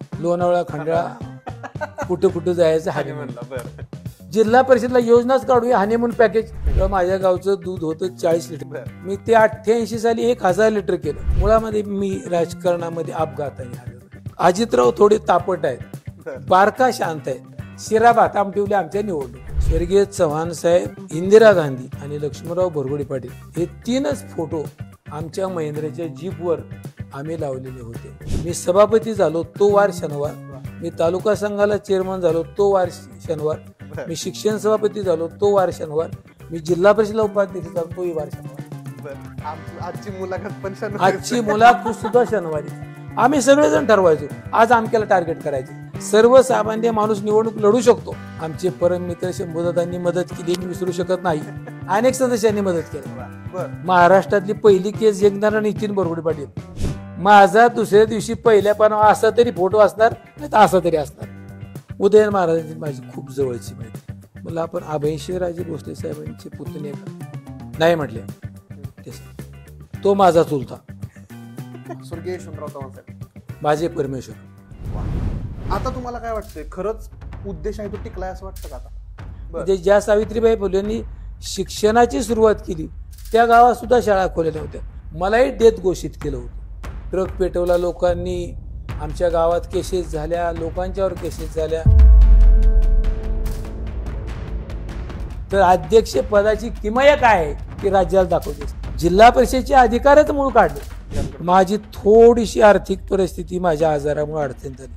लोणावळा खंडाळा कुठं कुठं जायचं हनीमूनला. जिल्हा परिषदला योजनाच काढूया हनीमून पॅकेज. माझ्या गावचं दूध होतं 40 लिटर, मी ते 88 साली 1000 लिटर केलं. मुळामध्ये मी राजकारणामध्ये अपघाताने आलो. अजितराव थोडे तापट आहेत, बारका शांत आहे. शिराभात आमटिवले आमच्या निवडणूक. स्वर्गीय चव्हाण साहेब, इंदिरा गांधी आणि लक्ष्मणराव बोरगोडे पाटील हे 3च फोटो आमच्या महिंद्राच्या जीपवर आम्ही लावलेले होते. मी सभापती झालो तो वार शनिवार, मी तालुका संघाला चेअरमन झालो तो वार शनिवार, मी शिक्षण सभापती झालो तो वार शनिवार, मी जिल्हा परिषद उपाध्यक्ष झालो तोही वार शनिवार. आजची मुलाखत सुद्धा शनिवारी. आम्ही सगळेजण ठरवायचो आज अमक्याला टार्गेट करायचे. सर्वसामान्य माणूस निवडणूक लढू शकतो. आमचे परम मित्र शंभूदादांनी मदत केली, मी विसरू शकत नाही. अनेक सदस्यांनी मदत केली. महाराष्ट्रातली पहिली केस जिंकणारा नितीन बोरगोडे पाटील. माझा दुसऱ्या दिवशी पहिल्या पानावर असा तरी फोटो असणार, नाही तर असा तरी असणार. उदयन महाराजांची माझी खूप जवळची माहिती. मला आपण अभयसिंहराजे भोसले साहेबांचे पुतणे का नाही म्हटले, तो माझा चुलता. स्वर्गीय यशवंतराव चव्हाण साहेब माझे परमेश्वर. आता तुम्हाला काय वाटतंय, खरंच उद्देश आहे तो टिकलाय असं वाटतं का आता? म्हणजे ज्या सावित्रीबाई फुलेंनी शिक्षणाची सुरुवात केली त्या गावात सुद्धा शाळा खोल्या नव्हत्या. मलाही डेथ घोषित केलं होतं. ट्रक पेटवला लोकांनी, आमच्या गावात केसेस झाल्या, लोकांच्यावर केसेस झाल्या. तर अध्यक्ष पदाची किमया काय आहे की राज्याला दाखवते. जिल्हा परिषदेचे अधिकारच मूळ काढले. माझी थोडीशी आर्थिक परिस्थिती माझ्या आजारामुळे अडचण झाली,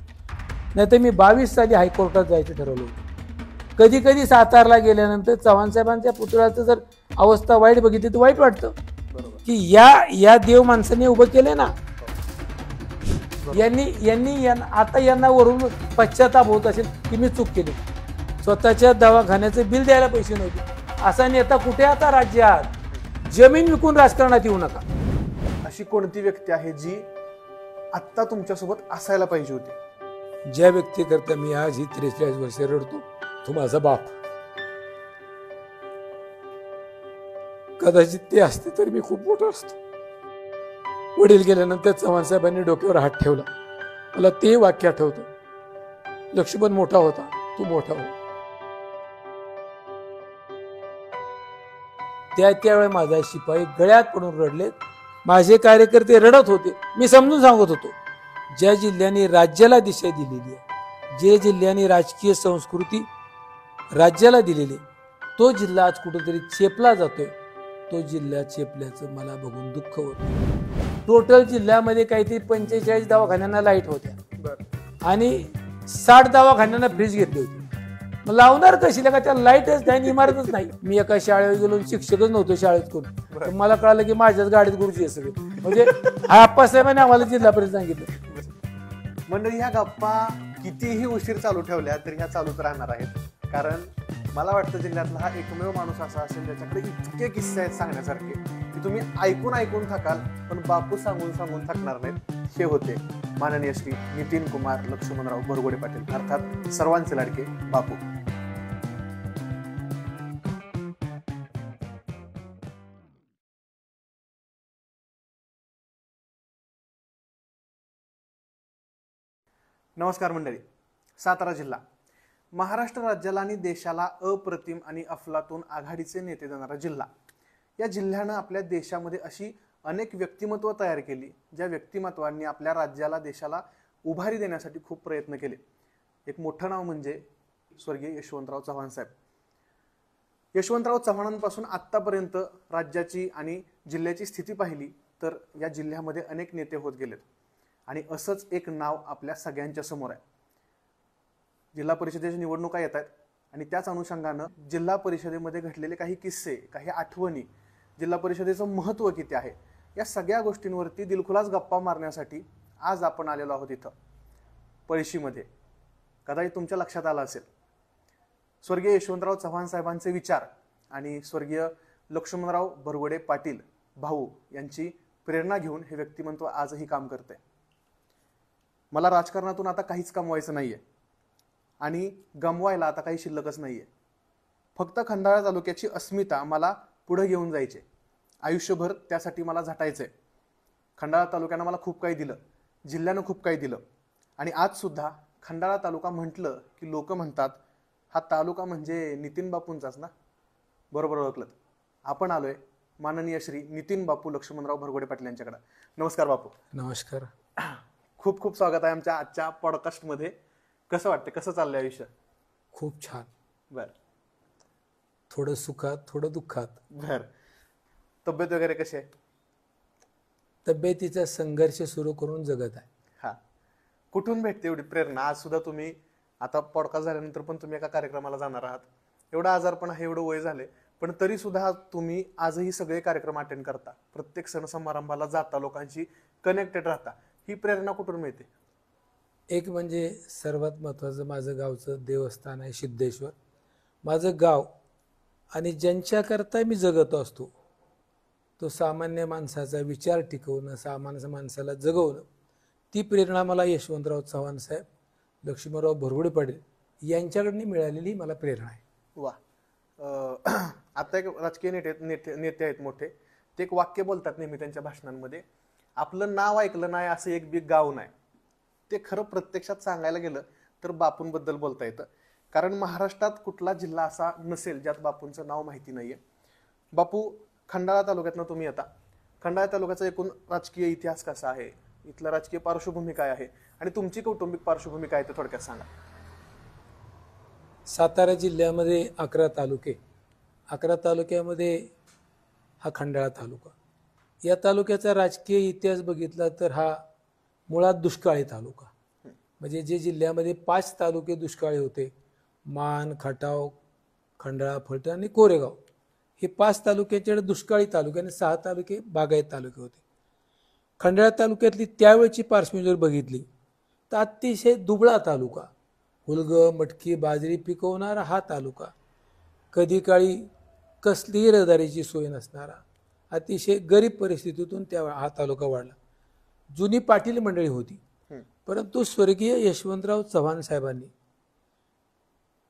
नाहीतर मी 22 साली हायकोर्टात जायचं ठरवलं होतं. कधी कधी सातारला गेल्यानंतर चव्हाण साहेबांच्या पुतळ्याचं जर अवस्था वाईट बघितली तर वाईट वाटतं की या देव माणसाने उभं केले ना, यांनी आता यांना वरून पश्चाताप होत असेल की मी चूक केली. स्वतःच्या दवाखान्याचं बिल द्यायला पैसे नव्हते. असा नेता कुठे आता राज्यात? जमीन विकून राजकारणात येऊ नका. अशी कोणती व्यक्ती आहे जी आत्ता तुमच्यासोबत असायला पाहिजे होती? ज्या व्यक्ती करता मी आज ही 43 वर्ष रडतो, तो माझा बाप. कदाचित ते असते तर मी खूप मोठा असतो. वडील गेल्यानंतर चव्हाण साहेबांनी डोक्यावर हात ठेवला. मला ते वाक्य आठवतं, लक्ष्मण मोठा होता, तू मोठा हो. त्यावेळी माझा शिपाई गळ्यात पडून रडलेत. माझे कार्यकर्ते रडत होते. मी समजून सांगत होतो, ज्या जिल्ह्याने राज्याला दिशा दिलेली आहे, जे जिल्ह्याने राजकीय संस्कृती राज्याला दिलेली, तो जिल्हा आज कुठेतरी चेपला जातोय. तो जिल्हा चेपल्याचं मला बघून दुःख होतं. टोटल जिल्ह्यामध्ये काहीतरी 45 दवाखान्यांना लाईट होत्या आणि 60 दवाखान्यांना फ्रीज घेतली होती. मग लावणार कशी? का त्या लाईटच नाही, इमारतच नाही. मी एका शाळेत गेलो, शिक्षकच नव्हतो शाळेत कोण. मला कळालं की माझ्याच गाडीत गुरुजी आहे सगळे. म्हणजे आप्पासाहेबांनी आम्हाला जिल्हा परिषद सांगितलं. मंडळी, ह्या गप्पा कितीही उशीर चालू ठेवल्या तरी ह्या चालूच राहणार आहेत. कारण मला वाटतं जिल्ह्यातला हा एकमेव माणूस असा असेल ज्याच्याकडे इतके किस्से आहेत सांगण्यासारखे की तुम्ही ऐकून थकाल, पण बापू सांगून थकणार नाहीत. हे होते माननीय श्री नितीन कुमार लक्ष्मणराव बोरगोडे पाटील, अर्थात सर्वांचे लाडके बापू. नमस्कार मंडळी. सातारा जिल्हा महाराष्ट्र राज्याला आणि देशाला अप्रतिम आणि अफलातून आघाडीचे नेते देणारा जिल्हा. या जिल्ह्यानं आपल्या देशामध्ये अशी अनेक व्यक्तिमत्व तयार केली, ज्या व्यक्तिमत्वांनी आपल्या राज्याला देशाला उभारी देण्यासाठी खूप प्रयत्न केले. एक मोठं नाव म्हणजे स्वर्गीय यशवंतराव चव्हाण साहेब. यशवंतराव चव्हाणांपासून आत्तापर्यंत राज्याची आणि जिल्ह्याची स्थिती पाहिली तर या जिल्ह्यामध्ये अनेक नेते होत गेलेत आणि असंच एक नाव आपल्या सगळ्यांच्या समोर आहे. जिल्हा परिषदेच्या निवडणुका येत आहेत आणि त्याच अनुषंगानं जिल्हा परिषदेमध्ये घडलेले काही किस्से, काही आठवणी, जिल्हा परिषदेचं महत्त्व किती आहे, या सगळ्या गोष्टींवरती दिलखुलास गप्पा मारण्यासाठी आज आपण आलेलो आहोत इथं पळशीमध्ये. कदाचित तुमच्या लक्षात आलं असेल, स्वर्गीय यशवंतराव चव्हाण साहेबांचे विचार आणि स्वर्गीय लक्ष्मणराव बोरगोडे पाटील भाऊ यांची प्रेरणा घेऊन हे व्यक्तिमत्व आजही काम करते. मला राजकारणातून आता काहीच कमवायचं नाहीये आणि गमवायला आता काही शिल्लकच नाहीये. फक्त खंडाळा तालुक्याची अस्मिता मला पुढे घेऊन जायचे. आयुष्यभर त्यासाठी मला झटायचंय. खंडाळा तालुक्यानं मला खूप काही दिलं, जिल्ह्यानं खूप काही दिलं आणि आज सुद्धा खंडाळा तालुका म्हटलं की लोक म्हणतात हा तालुका म्हणजे नितीन बापूंचाच ना. बरोबर ओळखलं. आपण आलोय माननीय श्री नितीन बापू लक्ष्मणराव भरगोडे पाटील यांच्याकडे. नमस्कार बापू. नमस्कार. खूप खूप स्वागत आहे आमच्या आजच्या पॉडकास्टमध्ये. कसं वाटतं, कसं चाललंय आयुष्य? खूप छान. बर. थोडं सुखात थोडं दुःखात. बर. तब्येत वगैरे कशी आहे? तब्येतीचा संघर्ष सुरू करून जगत आहे. हा. कुठून भेटते एवढी प्रेरणा? आज सुद्धा तुम्ही आता पॉडकास्ट झाल्यानंतर पण तुम्ही एका कार्यक्रमाला जाणार आहात. एवढा आजारपण आहे, एवढं वय झाले, पण तरी सुद्धा तुम्ही आजही सगळे कार्यक्रम अटेंड करता, प्रत्येक सण समारंभाला जाता, लोकांशी कनेक्टेड राहता. ही प्रेरणा कुठून मिळते? एक म्हणजे सर्वात महत्त्वाचं माझं गावचं देवस्थान आहे सिद्धेश्वर. माझं गाव आणि ज्यांच्याकरता मी जगत असतो तो सामान्य माणसाचा विचार टिकवणं, सामान्य माणसाला जगवणं, ती प्रेरणा मला यशवंतराव चव्हाण साहेब, लक्ष्मणराव भरगोडे पाटील यांच्याकडून मिळालेली मला प्रेरणा आहे. वा. आता एक राजकीय नेते आहेत मोठे, ते एक वाक्य बोलतात नेहमी त्यांच्या भाषणांमध्ये, आपलं नाव ऐकलं नाही असं एक बी गाव नाही. ते खरं प्रत्यक्षात सांगायला गेलं तर बापूंबद्दल बोलता येतं. कारण महाराष्ट्रात कुठला जिल्हा असा नसेल ज्यात बापूंचं नाव माहिती नाहीये. बापू, खंडाळा तालुक्यातनं तुम्ही येता. खंडाळा तालुक्याचा एकूण राजकीय इतिहास कसा आहे, इथला राजकीय पार्श्वभूमी काय आहे आणि तुमची कौटुंबिक पार्श्वभूमी काय ते थोडक्यात सांगा. सातारा जिल्ह्यामध्ये 11 तालुके, 11 तालुक्यामध्ये हा खंडाळा तालुका. या तालुक्याचा राजकीय इतिहास बघितला तर हा मुळात दुष्काळी तालुका. म्हणजे जे जिल्ह्यामध्ये 5 तालुके दुष्काळी होते, मान, खटाव, खंडाळा, फलटण आणि कोरेगाव, हे 5 तालुक्याचे दुष्काळी तालुके आणि 6 तालुके बागायत तालुके होते. खंडाळा तालुक्यातली त्यावेळची पार्श्वभूमी जर बघितली तर अतिशय दुबळा तालुका, हुलग, मटकी, बाजरी पिकवणारा हा तालुका, कधी काळी कसलीही रहदारीची सोय नसणारा, अतिशय गरीब परिस्थितीतून हा तालुका वाढला. जुनी पाटील मंडळी होती, परंतु स्वर्गीय यशवंतराव चव्हाण साहेबांनी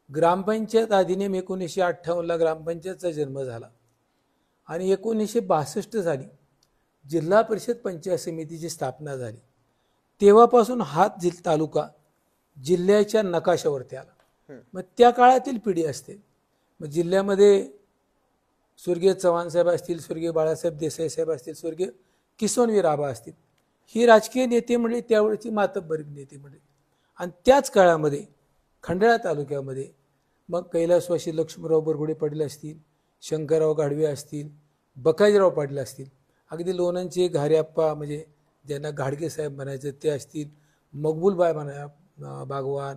ग्रामपंचायत अधिनियम 1958 ग्रामपंचायतचा जन्म झाला आणि 1962 साली जिल्हा परिषद पंचायत समितीची स्थापना झाली. तेव्हापासून हा तालुका जिल्ह्याच्या नकाशावरती आला. मग त्या काळातील पिढी असते, मग जिल्ह्यामध्ये स्वर्गीय चव्हाण साहेब असतील, स्वर्गीय बाळासाहेब देसाई साहेब असतील, स्वर्गीय किसनवीर आबा असतील, ही राजकीय नेते मंडळी, त्यावेळेची मातब्बरी नेते मंडळी. आणि त्याच काळामध्ये खंडाळा तालुक्यामध्ये मग कैलासवासी लक्ष्मणराव भरगोडे पाटील असतील, शंकरराव गाढवे असतील, बकाजीराव पाटील असतील, अगदी लोणंदचे घारेप्पा म्हणजे ज्यांना घाडगे साहेब म्हणायचे ते असतील, मकबूलबाई बागवान,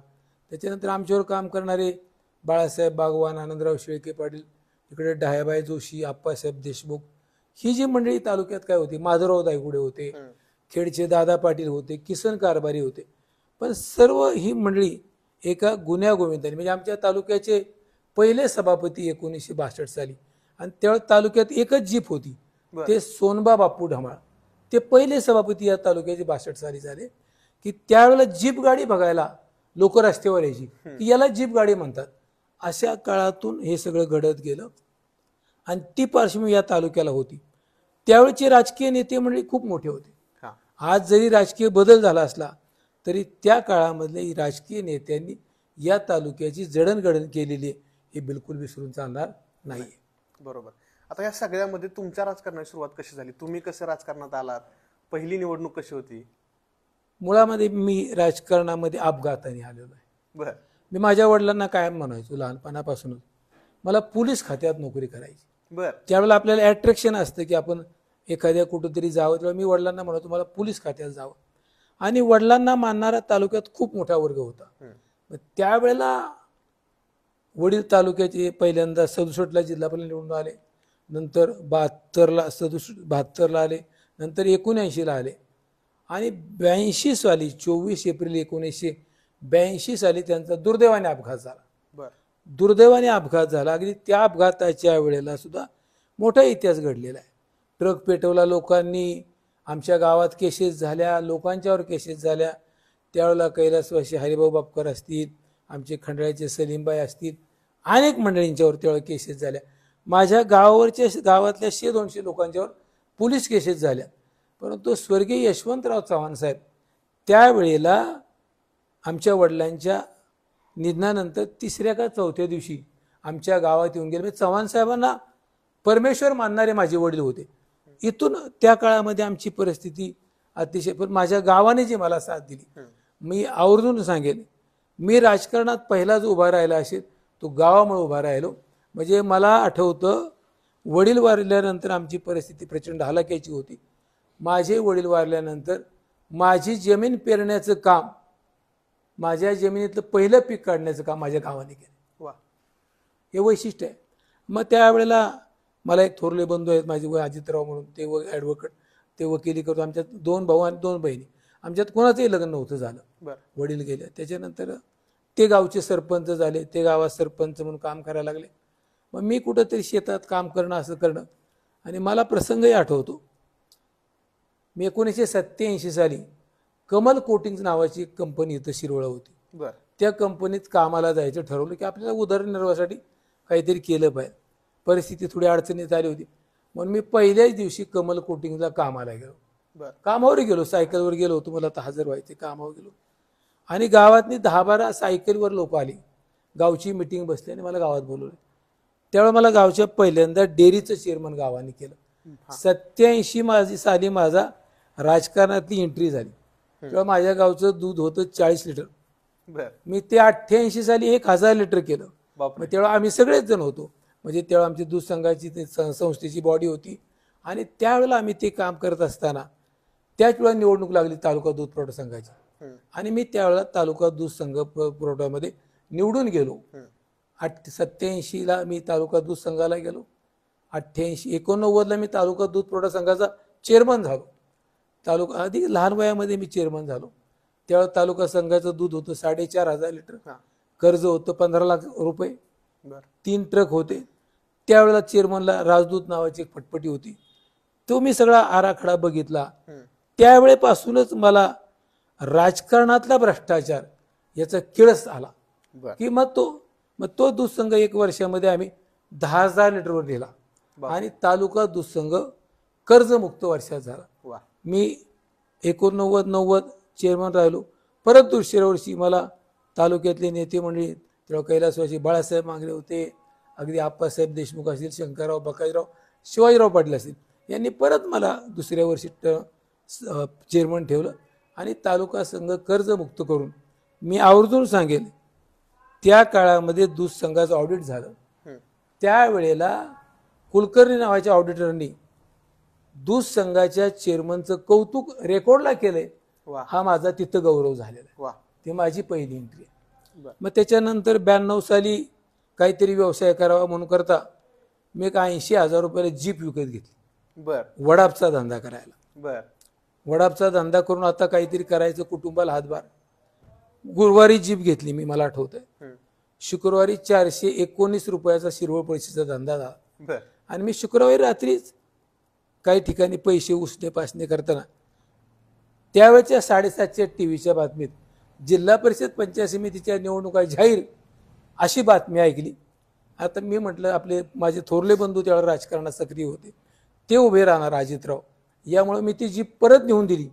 त्याच्यानंतर आमच्यावर काम करणारे बाळासाहेब बागवान, आनंदराव शेळके पाटील, इकडे डहायबाई जोशी, आप्पासाहेब देशमुख, ही जी मंडळी तालुक्यात काय होती, माधवराव दायगुडे होते, खेडचे दादा पाटील होते, किसन कारभारी होते. पण सर्व ही मंडळी एका गुण्यागोविंदाने, म्हणजे आमच्या तालुक्याचे पहिले सभापती 1962 साली, आणि त्यावेळेस तालुक्यात एकच जीप होती, ते सोनबा बापू ढमाळ, ते पहिले सभापती या तालुक्याचे 62 साली झाले. की त्यावेळेला जीप गाडी बघायला लोक रस्त्यावर यायची, की याला जीप गाडी म्हणतात. अशा काळातून हे सगळं घडत गेलं आणि ती पार्श्वभूमी या तालुक्याला होती. त्यावेळेचे राजकीय नेते मंडळी खूप मोठे होते. आज जरी राजकीय बदल झाला असला तरी त्या काळामधले राजकीय नेत्यांनी या तालुक्याची जडणघडण केलेली आहे, हे बिलकुल विसरून चालणार नाही. बरोबर. आता या सगळ्यामध्ये तुमच्या राजकारणाची सुरुवात कशी झाली? तुम्ही कसं राजकारणात आलात? पहिली निवडणूक कशी होती? मुळामध्ये मी राजकारणामध्ये अपघाताने आलेलो आहे. बरं. मी माझ्या वडिलांना कायम म्हणायचो लहानपणापासूनच मला पोलीस खात्यात नोकरी करायची. बरं. त्यावेळेला आपल्याला अट्रॅक्शन असतं की आपण एखाद्या कुठंतरी जावं, तेव्हा मी वडिलांना म्हणायचो मला पोलीस खात्यात जावं. आणि वडिलांना मानणारा तालुक्यात खूप मोठा वर्ग होता. त्यावेळेला वडील तालुक्याचे पहिल्यांदा 67ला जिल्हा परिषद निवडून आले, नंतर 72ला आले, नंतर 79ला आले आणि 82 साली 24 एप्रिल 1982 साली त्यांचा दुर्दैवाने अपघात झाला. दुर्दैवाने अपघात झाला. अगदी त्या अपघाताच्या वेळेला सुद्धा मोठा इतिहास घडलेला आहे. ट्रक पेटवला लोकांनी, आमच्या गावात केसेस झाल्या, लोकांच्यावर केसेस झाल्या. त्यावेळेला कैलासवासी हरिभाऊ बापकर असतील, आमचे खंडाळ्याचे सलीमबाई असतील, अनेक मंडळींच्यावर त्यावेळेला केसेस झाल्या. माझ्या गावातल्या 100-200 लोकांच्यावर पोलीस केसेस झाल्या. परंतु स्वर्गीय यशवंतराव चव्हाण साहेब त्यावेळेला आमच्या वडिलांच्या निधनानंतर तिसऱ्या का चौथ्या दिवशी आमच्या गावात येऊन गेले. म्हणजे चव्हाण साहेबांना परमेश्वर मानणारे माझे वडील होते. इथून त्या काळामध्ये आमची परिस्थिती अतिशय, पण माझ्या गावाने जी मला साथ दिली, मी आवर्जून सांगेन, मी राजकारणात पहिला जो उभा राहिला असेल तो गावामुळे उभा राहिलो. म्हणजे मला आठवतं, वडील वारल्यानंतर आमची परिस्थिती प्रचंड हलाखीची होती. माझे वडील वारल्यानंतर माझी जमीन पेरण्याचं काम, माझ्या जमिनीतलं पहिलं पीक काढण्याचं काम माझ्या गावाने केलं. वा. हे वैशिष्ट्य आहे. मग त्यावेळेला मला एक थोरले बंधू आहेत माझे, अजितराव म्हणून, ते ॲडव्होकेट, ते वकिली करतो. आमच्यात 2 भाऊ आणि 2 बहिणी. आमच्यात कोणाचंही लग्न नव्हतं झालं. वडील गेले. त्याच्यानंतर ते गावचे सरपंच झाले. ते गावात सरपंच म्हणून काम करायला लागले. मग मी कुठंतरी शेतात काम करणं, असं करणं. आणि मला प्रसंगही आठवतो, मी 1987 साली कमल कोटिंग्स नावाची एक कंपनी इथं शिरोळा होती. त्या कंपनीत कामाला जायचं ठरवलं की आपल्याला उदरनिर्वाहासाठी काहीतरी केलं पाहिजे. परिस्थिती थोडी अडचणीत आली होती. म्हणून मी पहिल्याच दिवशी कमल कोटिंगला कामाला गेलो. कामावर गेलो, सायकलवर गेलो होतो, मला तर हजर व्हायचे. कामावर गेलो आणि गावातनी 10-12 सायकलवर लोक आली. गावची मिटिंग बसली आणि मला गावात बोलवलं. त्यावेळेला मला गावच्या पहिल्यांदा डेअरीचं चेअरमन गावाने केलं. 87 साली माझा राजकारणातली एंट्री झाली. तेव्हा माझ्या गावचं दूध होतं 40 लिटर. मी ते 88 साली 1000 लिटर केलं. मग तेव्हा आम्ही सगळेच जण होतो. म्हणजे तेव्हा आमची दूध संघाची संस्थेची बॉडी होती. आणि त्यावेळेला आम्ही ते काम करत असताना त्याच वेळेला निवडणूक लागली तालुका दूध पुरवठा संघाची. आणि मी त्यावेळेला तालुका दूध संघ पुरवठ्यामध्ये निवडून गेलो. 87ला मी तालुका दूध संघाला गेलो. 89ला मी तालुका दूध पुरवठा संघाचा चेअरमन झालो. तालुका अधिक लहान वयामध्ये मी चेअरमन झालो. त्यावेळेला तालुका संघाचं दूध होतं 4500 लिटर. कर्ज होतं 15 लाख रुपये. 3 ट्रक होते. त्यावेळेला चेअरमनला राजदूत नावाची एक फटफटी होती. तो मी सगळा आराखडा बघितला. त्यावेळेपासूनच मला राजकारणातला भ्रष्टाचार याचा किळस आला की मग तो दूध संघ 1 वर्षामध्ये आम्ही 10,000 लिटरवर नेला आणि तालुका दूध संघ कर्जमुक्त वर्षात झाला. मी 89-90 चेअरमन राहिलो. परत दुसऱ्या वर्षी मला तालुक्यातले नेते मंडळी, तेव्हा कैलासवासी बाळासाहेब मांगरे होते, अगदी आप्पासाहेब देशमुख असतील, शंकरराव बकाईराव, शिवाजीराव पाटील असतील, यांनी परत मला दुसऱ्या वर्षी चेअरमन ठेवलं आणि तालुका संघ कर्जमुक्त करून, मी आवर्जून सांगेन, त्या काळामध्ये दूध संघाचं ऑडिट झालं. त्यावेळेला कुलकर्णी नावाच्या ऑडिटरनी दूध संघाच्या चेअरमनचं कौतुक रेकॉर्डला केलंय. हा माझा तिथं गौरव झालेला आहे. ती माझी पहिली एंट्री आहे. मग त्याच्यानंतर 92 साली काहीतरी व्यवसाय करावा म्हणून करता मी 80,000 रुपयाला जीप विकत घेतली. वडापचा धंदा करायला. वडापचा धंदा करून आता काहीतरी करायचं, कुटुंबाला हातभार. गुरुवारी जीप घेतली मी, मला आठवतंय. शुक्रवारी 419 रुपयाचा शिरवळ पैशाचा धंदा झाला. आणि मी शुक्रवारी रात्रीच काही ठिकाणी पैसे उसणे पासणे करताना त्यावेळेच्या 7:30च्या टीव्हीच्या बातमीत जिल्हा परिषद पंचायत समितीच्या निवडणुका जाहीर अशी बातमी ऐकली. आता मी म्हटलं, आपले माझे थोरले बंधू त्यावेळेला राजकारणात सक्रिय होते, ते उभे राहणार अजितराव, यामुळे मी ती जीप परत नेऊन दिली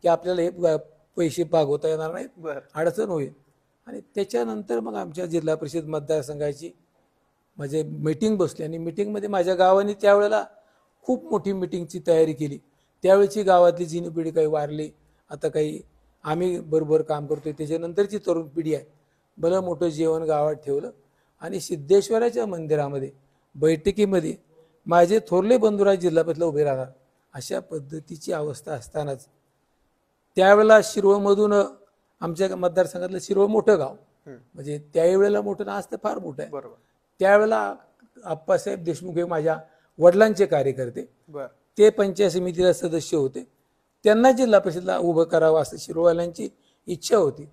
की आपल्याला हे पैसे भागवता येणार नाहीत, अडचण होईल. आणि त्याच्यानंतर मग आमच्या जिल्हा परिषद मतदारसंघाची म्हणजे मीटिंग बसली आणि मीटिंगमध्ये माझ्या गावाने त्यावेळेला खूप मोठी मीटिंगची तयारी केली. त्यावेळेची गावातली जुनी पिढी काही वारली, आता काही आम्ही बरोबर काम करतोय, त्याच्यानंतरची तरुण पिढी आहे. भलं मोठं जेवण गावात ठेवलं आणि सिद्धेश्वराच्या मंदिरामध्ये बैठकीमध्ये माझे थोरले बंधुराज जिल्हा परिषदला उभे राहणार अशा पद्धतीची अवस्था असतानाच त्यावेळेला शिरोळमधून आमच्या मतदारसंघातलं शिरोळ मोठं गाव, म्हणजे त्यावेळेला मोठं ना, आज तर फार मोठं आहे. त्यावेळेला आप्पासाहेब देशमुख हे माझ्या वडिलांचे कार्यकर्ते, ते पंचायत समितीला सदस्य होते. त्यांना जिल्हा परिषदला उभं करावं असं शिरोळवाल्यांची इच्छा होती.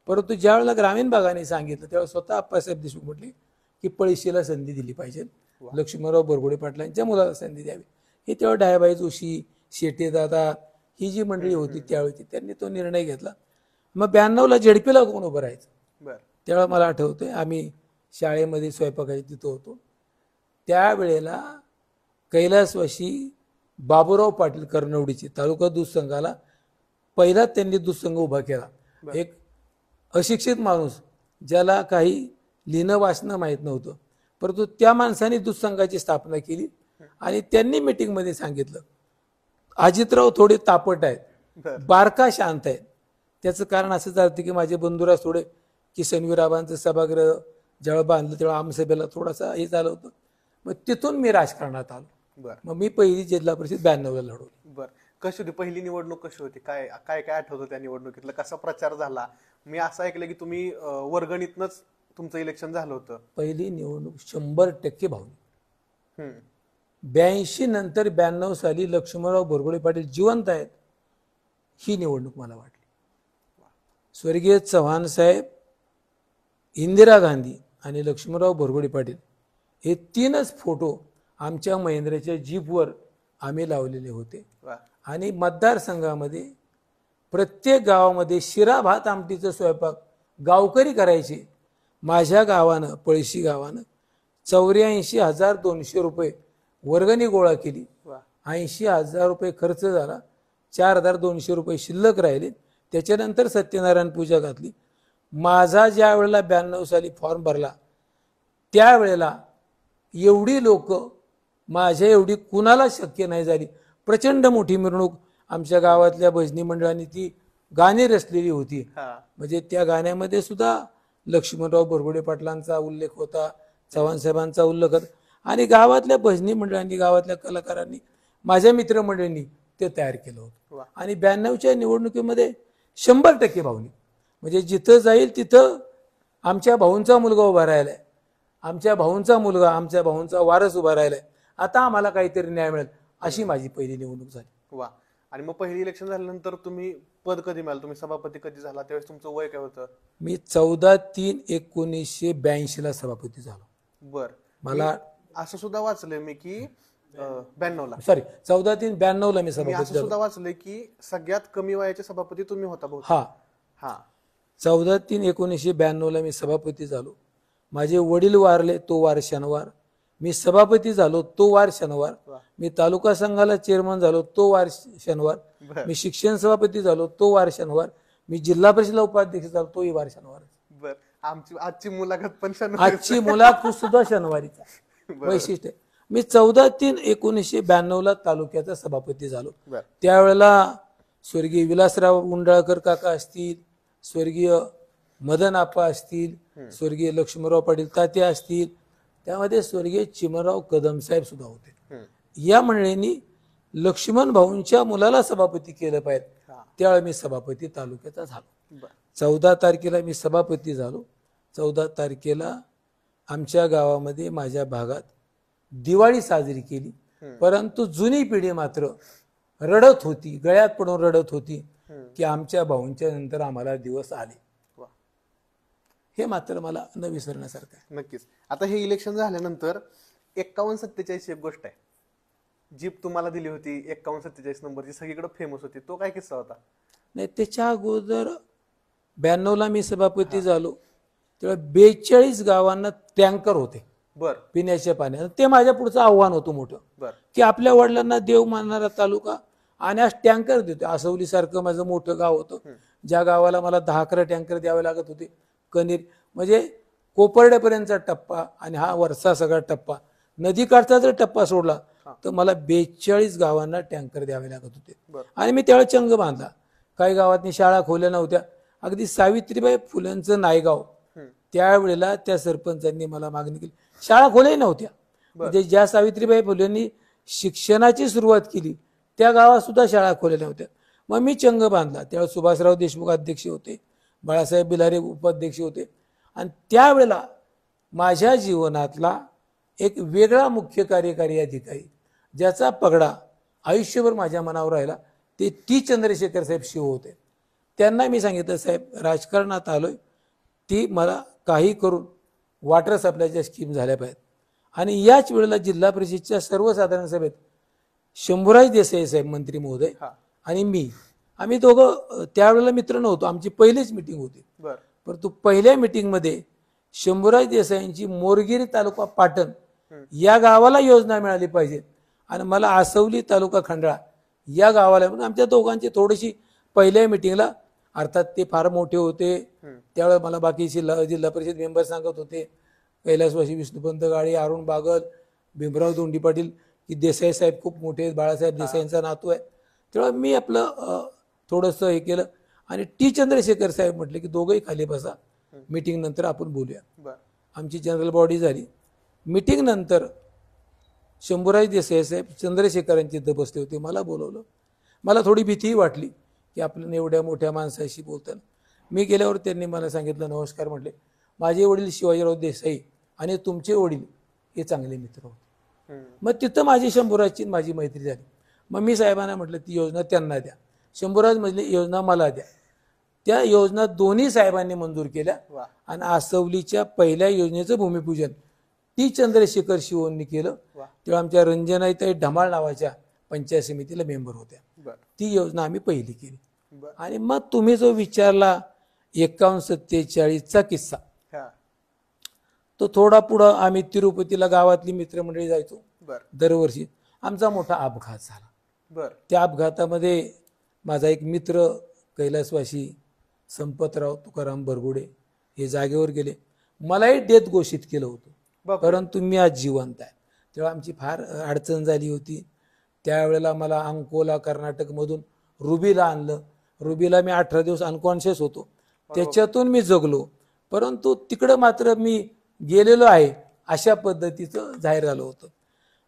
परंतु ज्यावेळेला ग्रामीण भागाने सांगितलं त्यावेळेला स्वतः आप्पासाहेब देशमुख म्हटले की पळशीला संधी दिली पाहिजे, लक्ष्मणराव बोरगोडे पाटलांच्या मुलाला संधी द्यावी. हे तेव्हा डायबाई जोशी, शेटेदादा ही जी मंडळी होती त्यावेळी त्यांनी तो निर्णय घेतला. मग 92ला झेडपीला कोण उभं राहायचं. त्यावेळेला मला आठवतंय, आम्ही शाळेमध्ये स्वयंपाकाची तिथं होतो. त्यावेळेला कैलासवासी बाबूराव पाटील कर्णवडीचे तालुका दूध संघाला पहिला त्यांनी दूध संघ उभा केला. एक अशिक्षित माणूस ज्याला काही लिहिणं वाचणं माहीत नव्हतं, परंतु त्या माणसाने दूध संघाची स्थापना केली आणि त्यांनी मीटिंगमध्ये सांगितलं अजितराव थोडे तापट आहेत, बारका शांत आहेत. त्याचं कारण असं झालं की माझे बंधुराज थोडे किसनवीराबांचं सभागृह ज्यावेळेला बांधलं तेव्हा आमसभेला थोडासा हे झालं होतं. मग तिथून मी राजकारणात आलो. मग मी पहिली जिल्हा परिषद 92ला लढवली. बरं, कशी होती पहिली निवडणूक? कशी होती? काय काय काय आठवतं त्या निवडणुकीतलं? कसा प्रचार झाला? मी असं ऐकलं की तुम्ही वर्गणीतनंच तुमचं इलेक्शन झालं होतं. पहिली निवडणूक 100% भावली. 82 नंतर 92 साली लक्ष्मणराव बोरगोळे पाटील जिवंत आहेत ही निवडणूक मला वाटली. स्वर्गीय चव्हाण साहेब, इंदिरा गांधी आणि लक्ष्मणराव बोरगोळे पाटील हे तीनच फोटो आमच्या महेंद्रच्या जीपवर आम्ही लावलेले होते. आणि मतदारसंघामध्ये प्रत्येक गावामध्ये शिरा भात आमटीचं स्वयंपाक गावकरी करायचे. माझ्या गावानं, पळशी गावानं 84,200 रुपये वर्गणी गोळा केली. 80,000 रुपये खर्च झाला, 4,200 रुपये शिल्लक राहिले. त्याच्यानंतर सत्यनारायण पूजा घातली. माझा ज्या वेळेला 92 साली फॉर्म भरला त्यावेळेला एवढी लोक माझ्या एवढी कुणाला शक्य नाही झाली. प्रचंड मोठी मिरवणूक आमच्या गावातल्या भजनी मंडळांनी ती गाणी रचलेली होती. म्हणजे त्या गाण्यामध्ये सुद्धा लक्ष्मणराव बोरगोळे पाटलांचा उल्लेख होता, चव्हाण साहेबांचा उल्लेख होता. आणि गावातल्या भजनी मंडळांनी, गावातल्या कलाकारांनी, माझ्या मित्रमंडळींनी ते तयार केलं होतं. आणि 92च्या निवडणुकीमध्ये 100% भावली. म्हणजे जिथं जाईल तिथं आमच्या भाऊंचा मुलगा उभा राहिलाय, आमच्या भाऊंचा मुलगा, आमच्या भाऊंचा वारस उभा राहिलाय, आता आम्हाला काहीतरी न्याय मिळेल, अशी माझी पहिली निवडणूक झाली. वा. आणि मग पहिली इलेक्शन झाल्यानंतर तुम्ही पद कधी मिळालं? तुम्ही सभापती कधी झाला? त्यावेळेस तुमचं वय काय होतं? मी 14/3/1982 ला सभापती झालो. बर. मला असं सुद्धा वाचलंय मी की 92ला, सॉरी 14/3/92 ला मी असं सभापती सुद्धा वाचलंय की सगळ्यात कमी वयाचे सभापती तुम्ही होता बहुतेक. हा हा 14/3/1992 ला मी सभापती झालो. माझे वडील वारले तो वार शनिवार, मी सभापती झालो तो वार शनिवार, मी तालुका संघाला चेअरमन झालो तो वार शनिवार, मी शिक्षण सभापती झालो तो वार शनिवार, मी जिल्हा परिषदला उपाध्यक्ष झालो तोही वार शनिवार. बर. आमची आजची मुलाखत पण शनिवार, आजची मुलाखत सुद्धा शनिवारीचा वैशिष्ट्य. मी 14/3/1992 ला तालुक्याचा सभापती झालो. त्यावेळेला स्वर्गीय विलासराव गुंडाळकर काका असतील, स्वर्गीय मदन आप्पा असतील, स्वर्गीय लक्ष्मणराव पाटील तात्या असतील, त्यामध्ये स्वर्गीय चिमणराव कदम साहेब सुद्धा होते. या मंडळींनी लक्ष्मण भाऊंच्या मुलाला सभापती केलं पाहिजे. त्यावेळी मी सभापती तालुक्याचा झालो. 14 तारखेला मी सभापती झालो. 14 तारखेला आमच्या गावामध्ये, माझ्या भागात दिवाळी साजरी केली. परंतु जुनी पिढी मात्र रडत होती, गळ्यात पडून रडत होती की आमच्या भाऊंच्या नंतर आम्हाला दिवस आले. हे मात्र मला न विसरण्यासारखं आहे. नक्कीच. आता हे इलेक्शन झाल्यानंतर 5147 एक गोष्ट आहे, जीप तुम्हाला दिली होती 5147 नंबरची, सगळीकडे फेमस होती. तो काय किस्सा होता? नाही, त्याच्या अगोदर 92 ला मी सभापती झालो तेव्हा 42 गावांना टँकर होते पिण्याच्या पाण्याचं. ते माझ्या पुढचं आव्हान होतं मोठं की आपल्या वडिलांना देव मानणारा तालुका आणि आज टँकर देतो. आसवली सारखं माझं मोठं गाव होतं, ज्या गावाला मला 10-11 टँकर द्यावे लागत होते. कनेर म्हणजे कोपर्ड्यापर्यंतचा टप्पा आणि हा वरचा सगळा टप्पा, नदीकाठचा जर टप्पा सोडला तर मला 42 गावांना टँकर द्यावे लागत होते. आणि मी त्यावेळेस चंग बांधला. काही गावातनी शाळा खोल्या नव्हत्या. अगदी सावित्रीबाई फुलेंचं नायगाव, त्यावेळेला त्या सरपंचांनी मला मागणी केली, शाळा खोल्याही नव्हत्या. म्हणजे ज्या सावित्रीबाई फुलेंनी शिक्षणाची सुरुवात केली त्या गावात सुद्धा शाळा खोल्या नव्हत्या. मग मी चंग बांधला. त्यावेळेस सुभाषराव देशमुख अध्यक्ष होते, बाळासाहेब बिलारे उपाध्यक्ष होते. आणि त्यावेळेला माझ्या जीवनातला एक वेगळा मुख्य कार्यकारी अधिकारी ज्याचा पगडा आयुष्यभर माझ्या मनावर राहिला ते टी चंद्रशेखर साहेब शिव होते. त्यांना मी सांगितलं, साहेब राजकारणात आलोय, ती मला काही करून वॉटर सप्लायच्या स्कीम झाल्या पाहिजेत. आणि याच वेळेला जिल्हा परिषदच्या सर्वसाधारण सभेत शंभूराज देसाई साहेब मंत्री महोदय आणि मी, आम्ही दोघं त्यावेळेला मित्र नव्हतो, आमची पहिलीच मिटिंग होती. परंतु पहिल्या मिटिंगमध्ये शंभूराज देसाईंची मोरगिरी तालुका पाटण या गावाला योजना मिळाली पाहिजे आणि मला आसवली तालुका खंडाळा या गावाला, म्हणून आमच्या दोघांची थोडीशी पहिल्या मिटिंगला अर्थात ते फार मोठे होते. त्यावेळेला मला बाकी जिल्हा परिषद मेंबर सांगत होते, कैलासवासी विष्णुपंत गाडे, अरुण बागल, भीमराव दोंडी पाटील, की देसाई साहेब खूप मोठे आहेत, बाळासाहेब देसाईंचा नातू आहे. तेव्हा मी आपलं थोडंसं हे केलं आणि टी चंद्रशेखर साहेब म्हटले की दोघंही खाली बसा, मीटिंग नंतर आपण बोलूया. आमची जनरल बॉडी झाली. मीटिंग नंतर शंभूराज देसाई साहेब चंद्रशेखरांचे इथं बसले होते. मला बोलवलं. मला थोडी भीतीही वाटली की आपल्याला एवढ्या मोठ्या माणसाशी बोलताना. मी गेल्यावर त्यांनी मला सांगितलं, नमस्कार म्हटले, माझे वडील शिवाजीराव देसाई आणि तुमचे वडील हे चांगले मित्र होते. मग तिथं माझी शंभूराजची माझी मैत्री झाली. मग मी साहेबांना म्हटलं ती योजना त्यांना द्या. शंभूराज म्हटले योजना मला द्या. त्या योजना दोन्ही साहेबांनी मंजूर केल्या आणि आसवलीच्या पहिल्या योजनेचं भूमिपूजन टी चंद्रशेखर शिवोंनी केलं. तेव्हा आमच्या रंजनाईताई ढमाळ नावाच्या पंचायत समितीला मेंबर होत्या. ती योजना आम्ही पहिली केली. आणि मग तुम्ही जो विचारला 51-47चा किस्सा, तो थोडा पुढं आम्ही तिरुपतीला गावातली मित्रमंडळी जायचो दरवर्षी. आमचा मोठा अपघात झाला. त्या अपघातामध्ये माझा एक मित्र कैलासवासी संपतराव तुकाराम बरगुडे हे जागेवर गेले. मलाही डेथ घोषित केलं होतं, परंतु मी आज जिवंत आहे. तेव्हा आमची फार अडचण झाली होती. त्यावेळेला मला अंकोला कर्नाटकमधून रुबीला आणलं. रुबीला मी 18 दिवस अनकॉन्शियस होतो. त्याच्यातून मी जगलो, परंतु तिकडं मात्र मी गेलेलो आहे अशा पद्धतीचं जाहीर झालं होतं.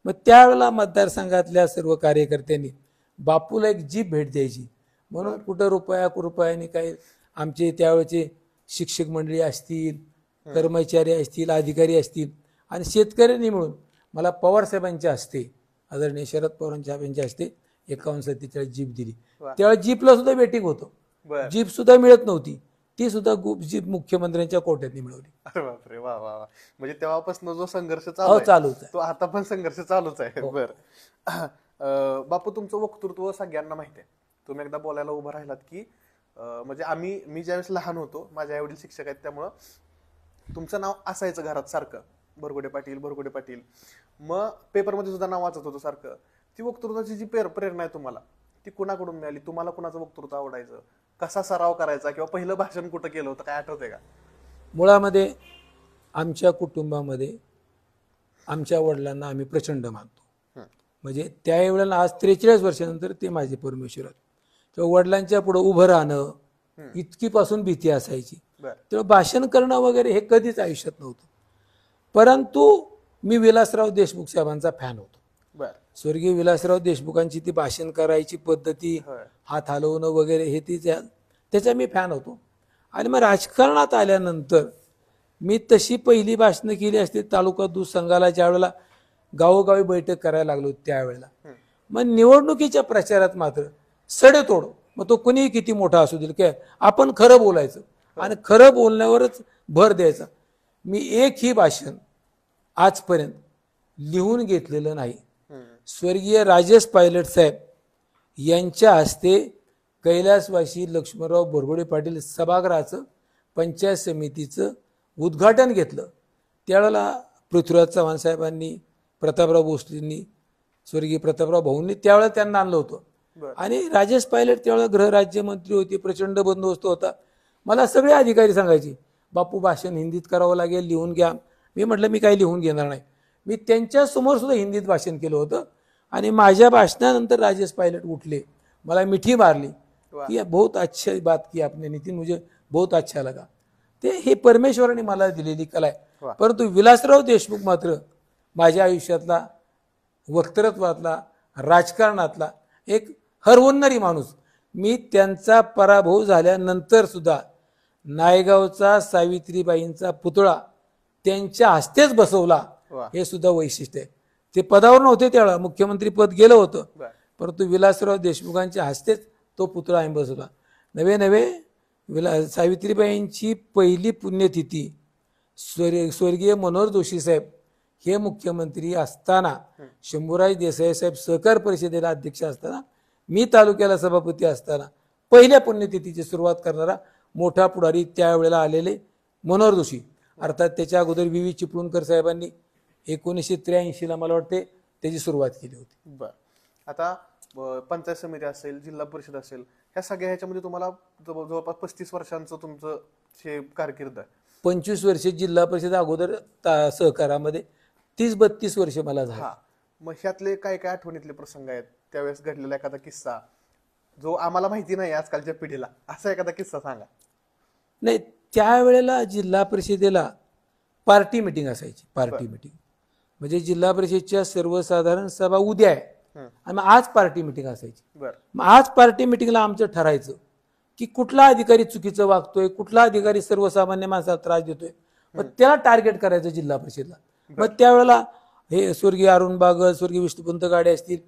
मग त्यावेळेला मतदारसंघातल्या सर्व कार्यकर्त्यांनी बापूला एक जीप भेट द्यायची म्हणून कुठं रुपयाने काही आमचे त्यावेळेचे शिक्षक मंडळी असतील, कर्मचारी असतील, अधिकारी असतील आणि शेतकऱ्यांनी मिळून मला पवारसाहेबांच्या हस्ते, आदरणीय शरद पवारांच्या यांच्या हस्ते 51-47 जीप दिली. त्यावेळेस जीपला सुद्धा वेटिंग होतं. जीप सुद्धा मिळत नव्हती. ती सुद्धा जीप मुख्यमंत्र्यांच्या कोट्यातनी मिळवली. अरे बापरे, वा वा वा. म्हणजे तेव्हापासून जो संघर्ष चालूच आहे, तो आता पण संघर्ष चालूच आहे. बरं बापू, तुमचं वक्तृत्व सगळ्यांना माहिती आहे. तुम्ही एकदा बोलायला उभं राहिलात की म्हणजे मी ज्यावेळेस लहान होतो, माझे आई वडील शिक्षक आहेत, त्यामुळं तुमचं नाव असायचं घरात सारखं, बरगुडे पाटील बरगुडे पाटील. मग पेपरमध्ये सुद्धा नाव वाचत होतं सारखं. ती वक्तृत्वाची जी प्रेरणा आहे तुम्हाला, ती कुणाकडून मिळाली? तुम्हाला कुणाचं वक्तृत्व आवडायचं? कसा सराव करायचा? किंवा पहिलं भाषण कुठं केलं होतं, काय आठवतंय का? मुळामध्ये आमच्या कुटुंबामध्ये आमच्या वडिलांना आम्ही प्रचंड मानतो. म्हणजे त्यावेळेला आज 43 वर्षानंतर ते माझे परमेश्वर आहेत. तेव्हा वडिलांच्या पुढे उभं राहणं इतकीपासून भीती असायची. तेव्हा भाषण करणं वगैरे हे कधीच आयुष्यात नव्हतं. परंतु मी विलासराव देशमुख साहेबांचा फॅन होतो. स्वर्गीय विलासराव देशमुखांची ती भाषण करायची पद्धती, हात हलवणं वगैरे हे त्याचा मी फॅन होतो. आणि मग राजकारणात आल्यानंतर मी तशी पहिली भाषणं केली असते तालुका दूध संघाला, ज्या वेळेला गावोगावी बैठक करायला लागलो त्यावेळेला. मग निवडणुकीच्या प्रचारात मात्र सडेतोड, मग तो कुणीही किती मोठा असू देईल, काय आपण खरं बोलायचं आणि खरं बोलण्यावरच भर द्यायचा. मी एकही भाषण आजपर्यंत लिहून घेतलेलं नाही. स्वर्गीय राजेश पायलट साहेब यांच्या हस्ते कैलासवासी लक्ष्मणराव बरगुडे पाटील सभागृहाचं पंचायत समितीचं उद्घाटन घेतलं. त्यावेळेला पृथ्वीराज चव्हाण साहेबांनी, प्रतापराव भोसलेंनी, स्वर्गीय प्रतापराव भाऊंनी त्यावेळेला त्यांना आणलं होतं. आणि राजेश पायलट त्यावेळेला गृहराज्यमंत्री होते, प्रचंड बंदोबस्त होता. मला सगळे अधिकारी सांगायचे, बापू भाषण हिंदीत करावं लागेल, लिहून घ्या. मी म्हटलं मी काही लिहून घेणार नाही. मी त्यांच्या समोर सुद्धा हिंदीत भाषण केलं होतं. आणि माझ्या भाषणानंतर राजेश पायलट उठले, मला मिठी मारली की बहुत अच्छी बात की आपने नितीन, मुझे बहुत अच्छा लगा. ते हे परमेश्वराने मला दिलेली कला आहे. परंतु विलासराव देशमुख मात्र माझ्या आयुष्यातला, वक्तृत्वातला, राजकारणातला एक हरवणारी माणूस. मी त्यांचा पराभव झाल्यानंतर सुद्धा नायगावचा सावित्रीबाईंचा पुतळा त्यांच्या हस्तेच बसवला, हे सुद्धा वैशिष्ट्य आहे. ते पदावर नव्हते त्यावेळेला, मुख्यमंत्री पद गेलं होतं, परंतु विलासराव देशमुखांच्या हस्तेच तो पुतळा आम्ही बसवला. नवे सावित्रीबाईंची पहिली पुण्यतिथी स्वर्गीय मनोहर जोशी साहेब हे मुख्यमंत्री असताना, शंभूराज देसाई साहेब सहकार परिषदेला अध्यक्ष असताना, मी तालुक्याला सभापती असताना पहिल्या पुण्यतिथीची सुरुवात करणारा मोठा पुढारी त्यावेळेला आलेले मनोहर जोशी. अर्थात त्याच्या अगोदर व्ही चिपळूणकर साहेबांनी 1983ला मला वाटते त्याची सुरुवात केली होती. बर, आता पंचायत समिती असेल, जिल्हा परिषद असेल, ह्या सगळ्या ह्याच्यामध्ये तुम्हाला जवळपास 35 वर्षांचं तुमचं हे कारकीर्द आहे. 25 वर्षे जिल्हा परिषद अगोदर सहकारामध्ये, 30-32 वर्षे मला झाली. हा, मग ह्यातले काय काय आठवणीतले प्रसंग आहेत, त्यावेळेस घडलेला एखादा किस्सा जो आम्हाला माहिती नाही आजकालच्या पिढीला, असा एखादा किस्सा सांगा. नाही, त्यावेळेला जिल्हा परिषदेला पार्टी मिटिंग असायची. पार्टी मिटिंग म्हणजे जिल्हा परिषदच्या सर्वसाधारण सभा उद्या आहे आणि मग आज पार्टी मिटिंग असायची. मग आज पार्टी मिटिंगला आमचं ठरायचं की कुठला अधिकारी चुकीचं वागतोय, कुठला अधिकारी सर्वसामान्य माणसाला त्रास देतोय, मग त्याला टार्गेट करायचं जिल्हा परिषदला. मग त्यावेळेला हे स्वर्गीय अरुण बागल, स्वर्गीय विष्णुपंत गाडे असतील,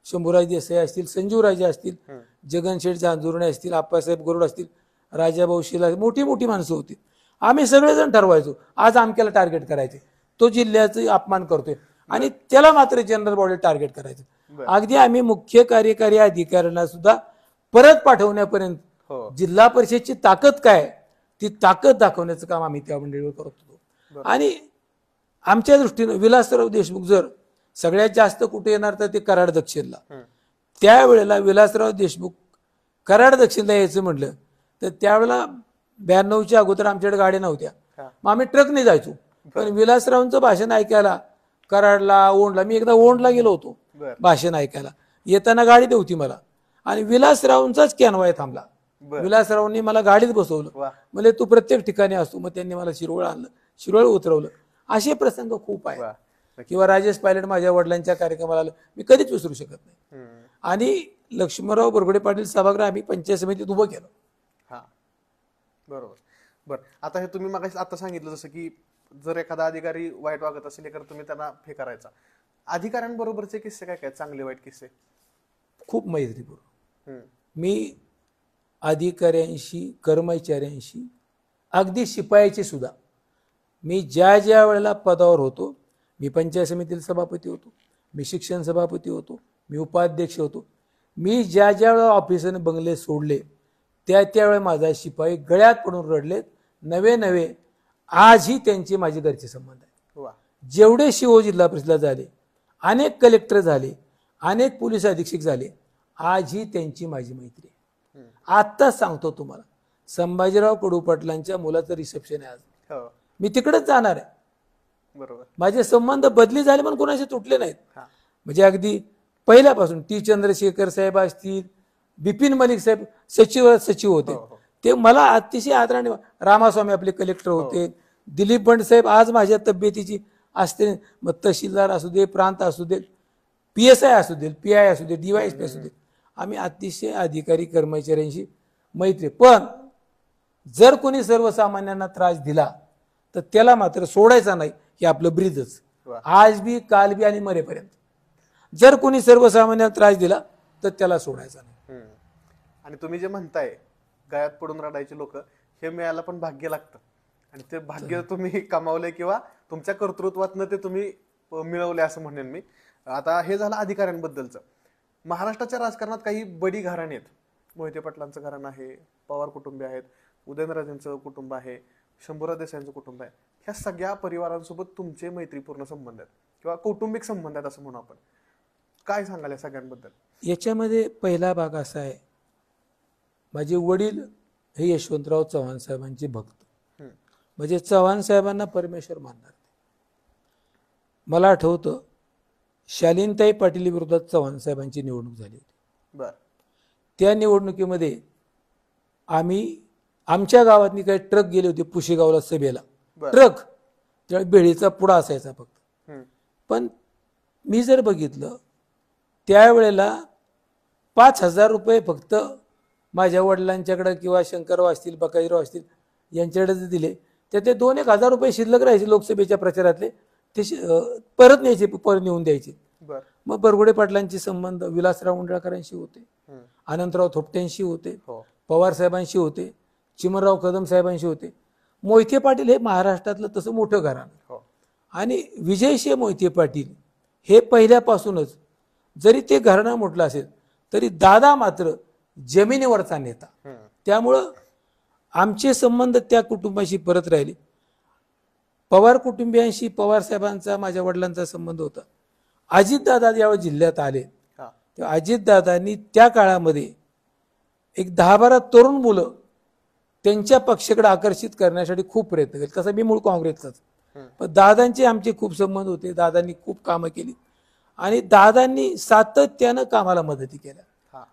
शंभूराज देसाई असतील, संजीवराजे असतील, जगनशेठ जांजुर्णे असतील, आप्पासाहेब गरुड असतील, राजाभाऊ शिला, मोठी मोठी माणसं होती. आम्ही सगळेजण ठरवायचो आज आमक्याला टार्गेट करायचे, तो जिल्ह्याचा अपमान करतोय आणि त्याला मात्र जनरल बॉडी टार्गेट करायचं. अगदी आम्ही मुख्य कार्यकारी अधिकाऱ्यांना सुद्धा परत पाठवण्यापर्यंत जिल्हा परिषदची ताकद काय ती ताकद दाखवण्याचं काम आम्ही त्या मंडळीवर करत होतो. आणि आमच्या दृष्टीनं विलासराव देशमुख जर सगळ्यात जास्त कुठे येणार तर ते कराड दक्षिणला. त्यावेळेला विलासराव देशमुख कराड दक्षिणला यायचं म्हटलं तर त्यावेळेला 92च्या अगोदर आमच्याकडे गाड्या नव्हत्या, मग आम्ही ट्रकने जायचो. पण विलासरावांचं भाषण ऐकायला कराडला, ओंडला, मी एकदा ओंडला गेलो होतो भाषण ऐकायला, येताना गाडी नव्हती मला आणि विलासरावांचाच कॅनवाय थांबला. विलासरावांनी मला गाडीत बसवलं, म्हणजे तू प्रत्येक ठिकाणी असतो. मग त्यांनी मला शिरोळ आणलं, शिरोळ उतरवलं. असे प्रसंग खूप आहेत. किंवा राजेश पायलट माझ्या वडिलांच्या कार्यक्रमाला आलं, मी कधीच विसरू शकत नाही. आणि लक्ष्मणराव बोरगडे पाटील सभागृह आम्ही पंचायत समितीत उभं केलं. हा, बरोबर. बरं, आता हे तुम्ही मग आता सांगितलं जसं की जर एखादा अधिकारी वाईट वागत असेल तर तुम्ही त्यांना हे करायचा. अधिकाऱ्यांबरोबरचे किस्से काय काय, चांगले वाईट किस्से? खूप मैत्रीपूर्ण. मी अधिकाऱ्यांशी, कर्मचाऱ्यांशी, अगदी शिपायाची सुद्धा, मी ज्या ज्या वेळेला पदावर होतो, मी पंचायत समितीला सभापती होतो, मी शिक्षण सभापती होतो, मी उपाध्यक्ष होतो, मी ज्या ज्या वेळेला ऑफिसने बंगले सोडले त्या त्यावेळेला माझा शिपाई गळ्यात पडून रडलेत. नवे नवे आजही त्यांचे माझे घरचे संबंध आहेत. जेवढे शिव जिल्हा परिषदला झाले, अनेक कलेक्टर झाले, अनेक पोलीस अधीक्षक झाले, आजही त्यांची माझी मैत्री आहे. आत्ताच सांगतो तुम्हाला, संभाजीराव कडू पाटलांच्या मुलाचं रिसेप्शन आहे आज, मी तिकडेच जाणार आहे. बरोबर, माझे संबंध बदली झाले पण कोणाशी तुटले नाहीत. म्हणजे अगदी पहिल्यापासून टी चंद्रशेखर साहेब असतील, बिपिन मलिक साहेब सचिव होते, ते मला अतिशय आदराने, रामास्वामी आपले कलेक्टर होते, दिलीप बंड साहेब आज माझ्या तब्येतीची असते, मग तहसीलदार असू दे, प्रांत असू दे, PSI असू दे, PI असू दे, DYSP असू दे, आम्ही अतिशय अधिकारी कर्मचाऱ्यांशी मैत्री. पण जर कोणी सर्वसामान्यांना त्रास दिला तर त्याला मात्र सोडायचा नाही, हे आपलं ब्रीदच, आज बी, काल बी आणि मरेपर्यंत. जर कोणी सर्वसामान्यांना त्रास दिला तर त्याला सोडायचा नाही. आणि तुम्ही जे म्हणताय गळ्यात पडून रडायचे लोक, हे मिळायला पण भाग्य लागतं आणि ते भाग्य तुम्ही कमावलंय किंवा तुमच्या कर्तृत्वातनं ते तुम्ही मिळवले असं म्हणेन मी. आता हे झालं अधिकाऱ्यांबद्दलचं. महाराष्ट्राच्या राजकारणात काही बडी घराणे आहेत. मोहिते पाटलांचं घराणं आहे, पवार कुटुंबी आहेत, उदयनराजेंचं कुटुंब आहे, शंभूराज देसाईंचं कुटुंब आहे. ह्या सगळ्या परिवारांसोबत तुमचे मैत्रीपूर्ण संबंध आहेत किंवा कौटुंबिक संबंध आहेत असं म्हणू आपण. काय सांगाल या सगळ्यांबद्दल? याच्यामध्ये पहिला भाग असा आहे, माझे वडील हे यशवंतराव चव्हाण साहेबांचे भक्त, म्हणजे चव्हाण साहेबांना परमेश्वर मानणार. मला आठवतं शालीनताई पाटील विरोधात चव्हाण साहेबांची निवडणूक झाली होती. त्या निवडणुकीमध्ये आमच्या गावातनी काही ट्रक गेले होते पुशेगावला सभेला, ट्रक, त्यावेळी बेळीचा पुडा असायचा फक्त. पण मी जर बघितलं त्यावेळेला 5,000 रुपये फक्त माझ्या वडिलांच्याकडे किंवा शंकरराव असतील, बकाजीराव असतील यांच्याकडे जे दिले त्यातले 2-1 हजार रुपये शिल्लक राहायचे लोकसभेच्या प्रचारातले, ते परत न्यायचे, परत नेऊन द्यायचे. मग बरगुडे पाटलांचे संबंध विलासराव उंडळकरांशी होते, अनंतराव थोपट्यांशी होते, पवार साहेबांशी होते, चिमनराव कदम साहेबांशी होते. मोहिते पाटील हे महाराष्ट्रातलं तसं मोठं घराणं. आणि विजयसिंह मोहिते पाटील हे पहिल्यापासूनच, जरी ते घराणं म्हटलं असेल तरी दादा मात्र जमिनीवरचा नेता. त्यामुळं आमचे संबंध त्या कुटुंबाशी परत राहिले. पवार कुटुंबियांशी पवार साहेबांचा, माझ्या वडिलांचा संबंध होता. अजितदादा ज्यावेळी जिल्ह्यात आले तेव्हा अजितदादांनी त्या काळामध्ये एक 10-12 तरुण मुलं त्यांच्या पक्षाकडे आकर्षित करण्यासाठी खूप प्रयत्न केले. तसं मी मूळ काँग्रेसचाच, पण दादांचे आमचे खूप संबंध होते. दादांनी खूप कामं केली आणि दादांनी सातत्यानं कामाला मदती केल्या.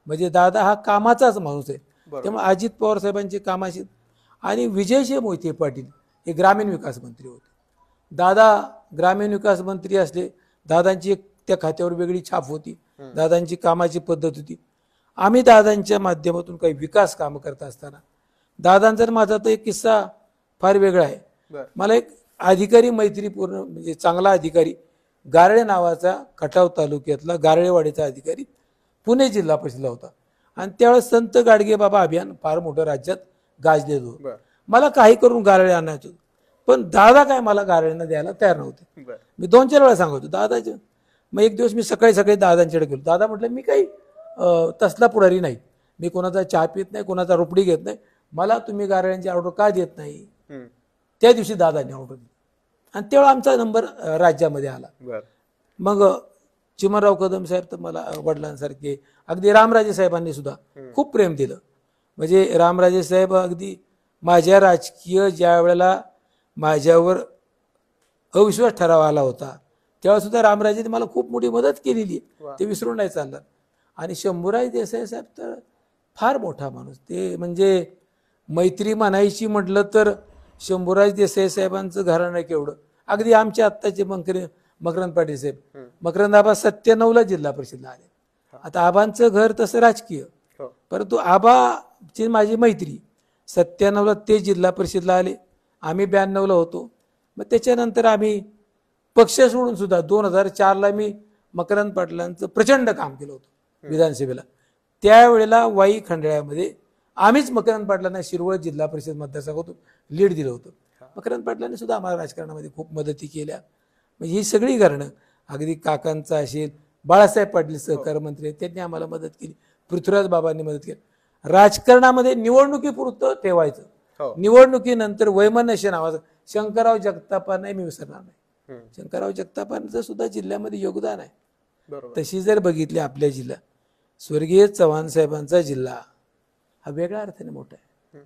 म्हणजे दादा हा कामाचाच माणूस आहे. त्यामुळे अजित पवार साहेबांचे कामाशी आणि विजयसिंह मोहिते पाटील हे ग्रामीण विकास मंत्री होते. दादा ग्रामीण विकास मंत्री असले, दादांची एक त्या खात्यावर वेगळी छाप होती, दादांची कामाची पद्धत होती. आम्ही दादांच्या माध्यमातून काही विकास कामं करत असताना दादांचा माझा तर एक किस्सा फार वेगळा आहे. मला एक अधिकारी मैत्रीपूर्ण म्हणजे चांगला अधिकारी गारळे नावाचा खटाव तालुक्यातला गारळेवाडीचा अधिकारी पुणे जिल्हा परिषदला होता आणि त्यावेळेस संत गाडगे बाबा अभियान फार मोठं राज्यात गाजलेलं होतं. मला काही करून गारळे आणायचं होतं, पण दादा काय मला गारळ्यांना द्यायला तयार नव्हते. मी 2-4 वेळा सांगतो दादाचे. मग एक दिवस मी सकाळी दादांच्याकडे गेलो. दादा म्हटलं मी काही तसला पुढारी नाही, मी कोणाचा चहा पित नाही, कोणाचा रुपडी घेत नाही, मला तुम्ही गारळ्यांची ऑर्डर का देत नाही. त्या दिवशी दादांनी ऑर्डर दिली आणि तेव्हा आमचा नंबर राज्यामध्ये आला. मग चिमणराव कदम साहेब तर मला वडिलांसारखे, अगदी रामराजे साहेबांनी सुद्धा खूप प्रेम दिलं. म्हणजे रामराजे साहेब अगदी माझ्या राजकीय ज्या वेळेला माझ्यावर अविश्वास ठराव आला होता तेव्हा सुद्धा रामराजेंनी मला खूप मोठी मदत केलेली आहे, ते विसरून नाही चाललं. आणि शंभूराज देसाई साहेब तर फार मोठा माणूस, ते म्हणजे मैत्री म्हणायची म्हटलं तर शंभूराज देसाई साहेबांचं घराणं केवढं. अगदी आमच्या आत्ताचे मकरंद पाटील साहेब, मकरंद आबा 97ला जिल्हा परिषदला आले. आता आबांचं घर तसं राजकीय, परंतु आबाची माझी मैत्री 97ला ते जिल्हा परिषदला आले, आम्ही 92ला होतो. मग त्याच्यानंतर आम्ही पक्ष सोडून सुद्धा 2004ला मी मकरंद पाटलांचं प्रचंड काम केलं होतं विधानसभेला. त्यावेळेला वाई खंडाळ्यामध्ये आम्हीच मकरंद पाटलांना शिरवळ जिल्हा परिषद मतदारसंघातून लीड दिलं होतं. मकरंद पाटलांनी सुद्धा आम्हाला राजकारणामध्ये खूप मदती केल्या. म्हणजे ही सगळी कारणं, अगदी काकांचा असेल, बाळासाहेब पाटील सहकार मंत्री त्यांनी आम्हाला मदत केली, पृथ्वीराज बाबांनी मदत केली. राजकारणामध्ये निवडणुकीपुरतं ठेवायचं, निवडणुकीनंतर वैमनस्य नावाचं शंकरराव जगतापांना मी विसरणार नाही. शंकरराव जगतापांचं सुद्धा जिल्ह्यामध्ये योगदान आहे. तशी जर बघितली आपल्या जिल्हा, स्वर्गीय चव्हाण साहेबांचा जिल्हा हा वेगळ्या अर्थाने मोठा आहे.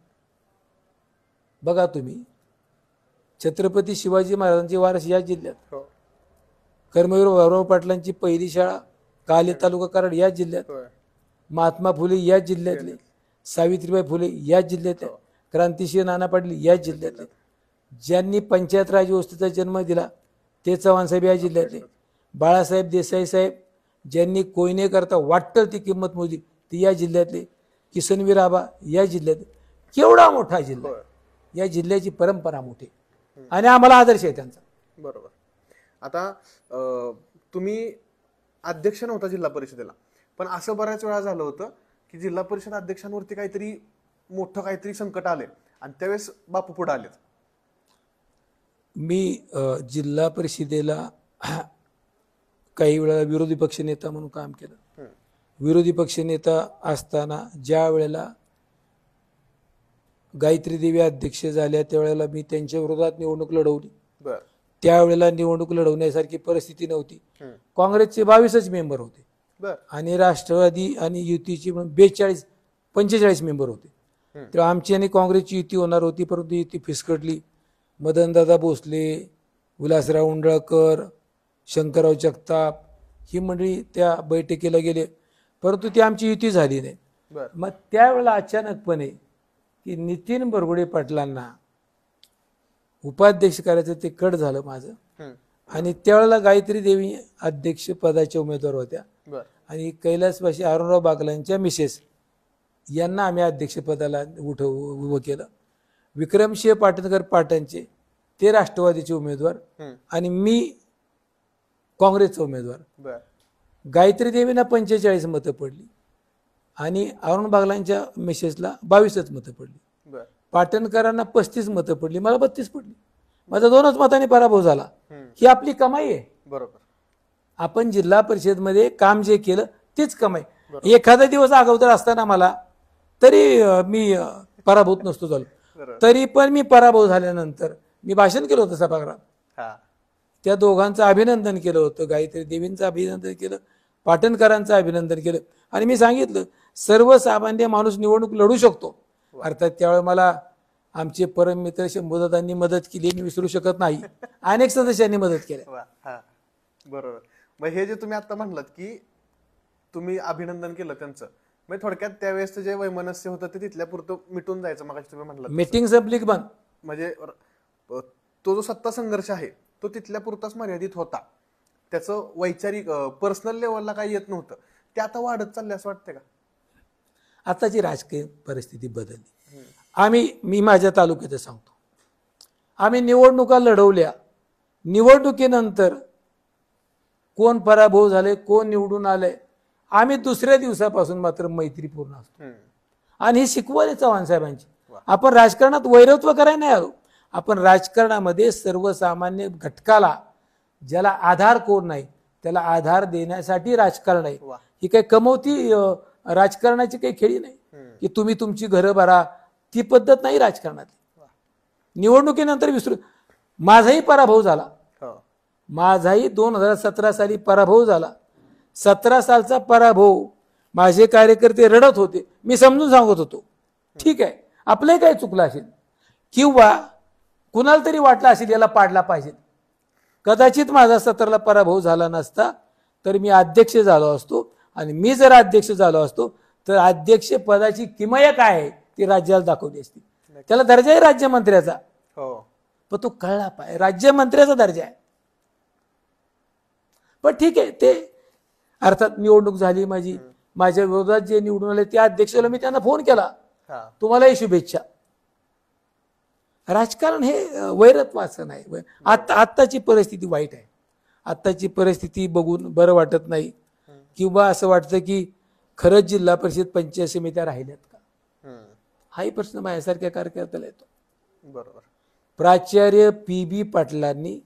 बघा तुम्ही, छत्रपती शिवाजी महाराजांचे वारस या जिल्ह्यात, कर्मवीर भाऊराव पाटलांची पहिली शाळा काले तालुका कराड या जिल्ह्यात, महात्मा फुले या जिल्ह्यातले, सावित्रीबाई फुले या ज्यातले, क्रांतिसिंह नाना पाटील या जिल्ह्यातले, ज्यांनी पंचायत राज व्यवस्थेचा जन्म दिला ते चव्हाण साहेब या जिल्ह्यातले, बाळासाहेब देसाई साहेब ज्यांनी कोयने करता वाटतं ती किंमत मोजली ती या जिल्ह्यातले, किसनवीर आबा या जिल्ह्यातले. केवढा मोठा जिल्हा, या जिल्ह्याची परंपरा मोठी आणि आम्हाला आदर्श आहे त्यांचा. बरोबर. आता तुम्ही अध्यक्ष नव्हता जिल्हा परिषदेला, पण असं बऱ्याच वेळा झालं होतं की जिल्हा परिषद अध्यक्षांवरती काहीतरी संकट आले आणि त्यावेळेस बापू पुढे आलेत. मी जिल्हा परिषदेला काही वेळा विरोधी पक्षनेता म्हणून काम केलं. विरोधी पक्षनेता असताना ज्या वेळेला गायत्री देवी अध्यक्ष झाल्या त्यावेळेला मी त्यांच्या विरोधात निवडणूक लढवली. त्यावेळेला निवडणूक लढवण्यासारखी परिस्थिती नव्हती. काँग्रेसचे 22च मेंबर होते आणि राष्ट्रवादी आणि युतीची 45 मेंबर होते. तेव्हा आमची आणि काँग्रेसची युती होणार होती, परंतु युती फिसकटली. मदनदादा भोसले, विलासराव उंडळकर, शंकरराव जगताप ही मंडळी त्या बैठकीला गेले, परंतु ती आमची युती झाली नाही. मग त्यावेळेला अचानकपणे की नितीन बरगुडे पाटलांना उपाध्यक्ष करायचं ते कट झालं माझं. आणि त्यावेळेला गायत्री देवी अध्यक्ष पदाच्या उमेदवार होत्या आणि कैलासवासी अरुणराव बागलांच्या मिसेस यांना आम्ही अध्यक्षपदाला उभं केलं. विक्रमसिंह पाटणकर पाटणचे ते राष्ट्रवादीचे उमेदवार आणि मी काँग्रेसचा उमेदवार. गायत्री देवींना 45 मतं पडली आणि अरुण बागलांच्या मिसेसला 22च मतं पडली. पाटणकरांना 35 मतं पडली, मला 32 पडली. माझा 2च मतांनी पराभव झाला. ही आपली कमाई आहे. बरोबर. आपण जिल्हा परिषदमध्ये काम जे केलं तेच कमाई. एखादा दिवस अगोदर असताना मला तरी मी पराभूत नसतो झालो, तरी पण मी पराभव झाल्यानंतर मी भाषण केलं होतं सभागृहात. त्या दोघांचं अभिनंदन केलं होतं, गायत्री देवींचं अभिनंदन केलं पाटणकरांचं अभिनंदन केलं आणि मी सांगितलं सर्वसामान्य माणूस निवडणूक लढू शकतो. अर्थात त्यावेळेला मला आमचे परम मित्र शंभूदादांनी मदत केली, मी विसरू शकत नाही. अनेक सदस्यांनी मदत केली. बरोबर. मग हे जे तुम्ही आता म्हणलात की तुम्ही अभिनंदन केलं त्यांचं, म्हणजे थोडक्यात त्यावेळेस जे वैमनस्य होतं ते तिथल्या पुरतं मिटून जायचं. मग तुम्ही म्हणलात मीटिंग संपली की बंद. म्हणजे तो जो सत्ता संघर्ष आहे तो तिथल्या पुरताच मर्यादित होता. त्याचं वैचारिक पर्सनल लेवलला काही येत नव्हतं. ते आता वाढत चालले असं वाटतंय का? आताची राजकीय परिस्थिती बदलली. मी माझ्या तालुक्यात सांगतो, आम्ही निवडणुका लढवल्या. निवडणुकीनंतर कोण पराभव झाले, कोण निवडून आले, आम्ही दुसऱ्या दिवसापासून मात्र मैत्रीपूर्ण असतो. आणि ही शिकवण चव्हाण साहेबांची. आपण राजकारणात वैरत्व करायला नाही आलो. आपण राजकारणामध्ये सर्वसामान्य घटकाला ज्याला आधार कोण नाही त्याला आधार देण्यासाठी राजकारण आहे. ही काही कमवती राजकारणाची काही खेळी नाही की तुम्ही तुमची घरं भरा, ती पद्धत नाही राजकारणातली. निवडणुकीनंतर विसरू, माझाही पराभव झाला. माझाही 2017 साली पराभव झाला. 17 सालचा पराभव माझे कार्यकर्ते रडत होते, मी समजून सांगत होतो ठीक आहे आपलंही काही चुकलं असेल किंवा कुणाला तरी वाटलं असेल याला पाडला पाहिजे. कदाचित माझा 17ला पराभव झाला नसता तर मी अध्यक्ष झालो असतो. आणि मी जर अध्यक्ष झालो असतो तर अध्यक्ष पदाची किमया काय आहे ती राज्याला दाखवली असती. त्याला दर्जा आहे राज्यमंत्र्याचा, पण तो कळला पाहिजे राज्यमंत्र्याचा दर्जा आहे. पण ठीक आहे, ते अर्थात निवडणूक झाली माझी. माझ्या विरोधात जे निवडून आले त्या अध्यक्षाला मी त्यांना फोन केला, तुम्हालाही शुभेच्छा. राजकारण हे वैरत्वाचं नाही. आत्ताची परिस्थिती वाईट आहे. आत्ताची परिस्थिती बघून बरं वाटत नाही. किंवा असं वाटतं की खरंच जिल्हा परिषद पंचायत समित्या राहिल्यात का, हाही प्रश्न माझ्यासारख्या कार्यकर्त्याला येतो. बरोबर. प्राचार्य PB पाटलांनी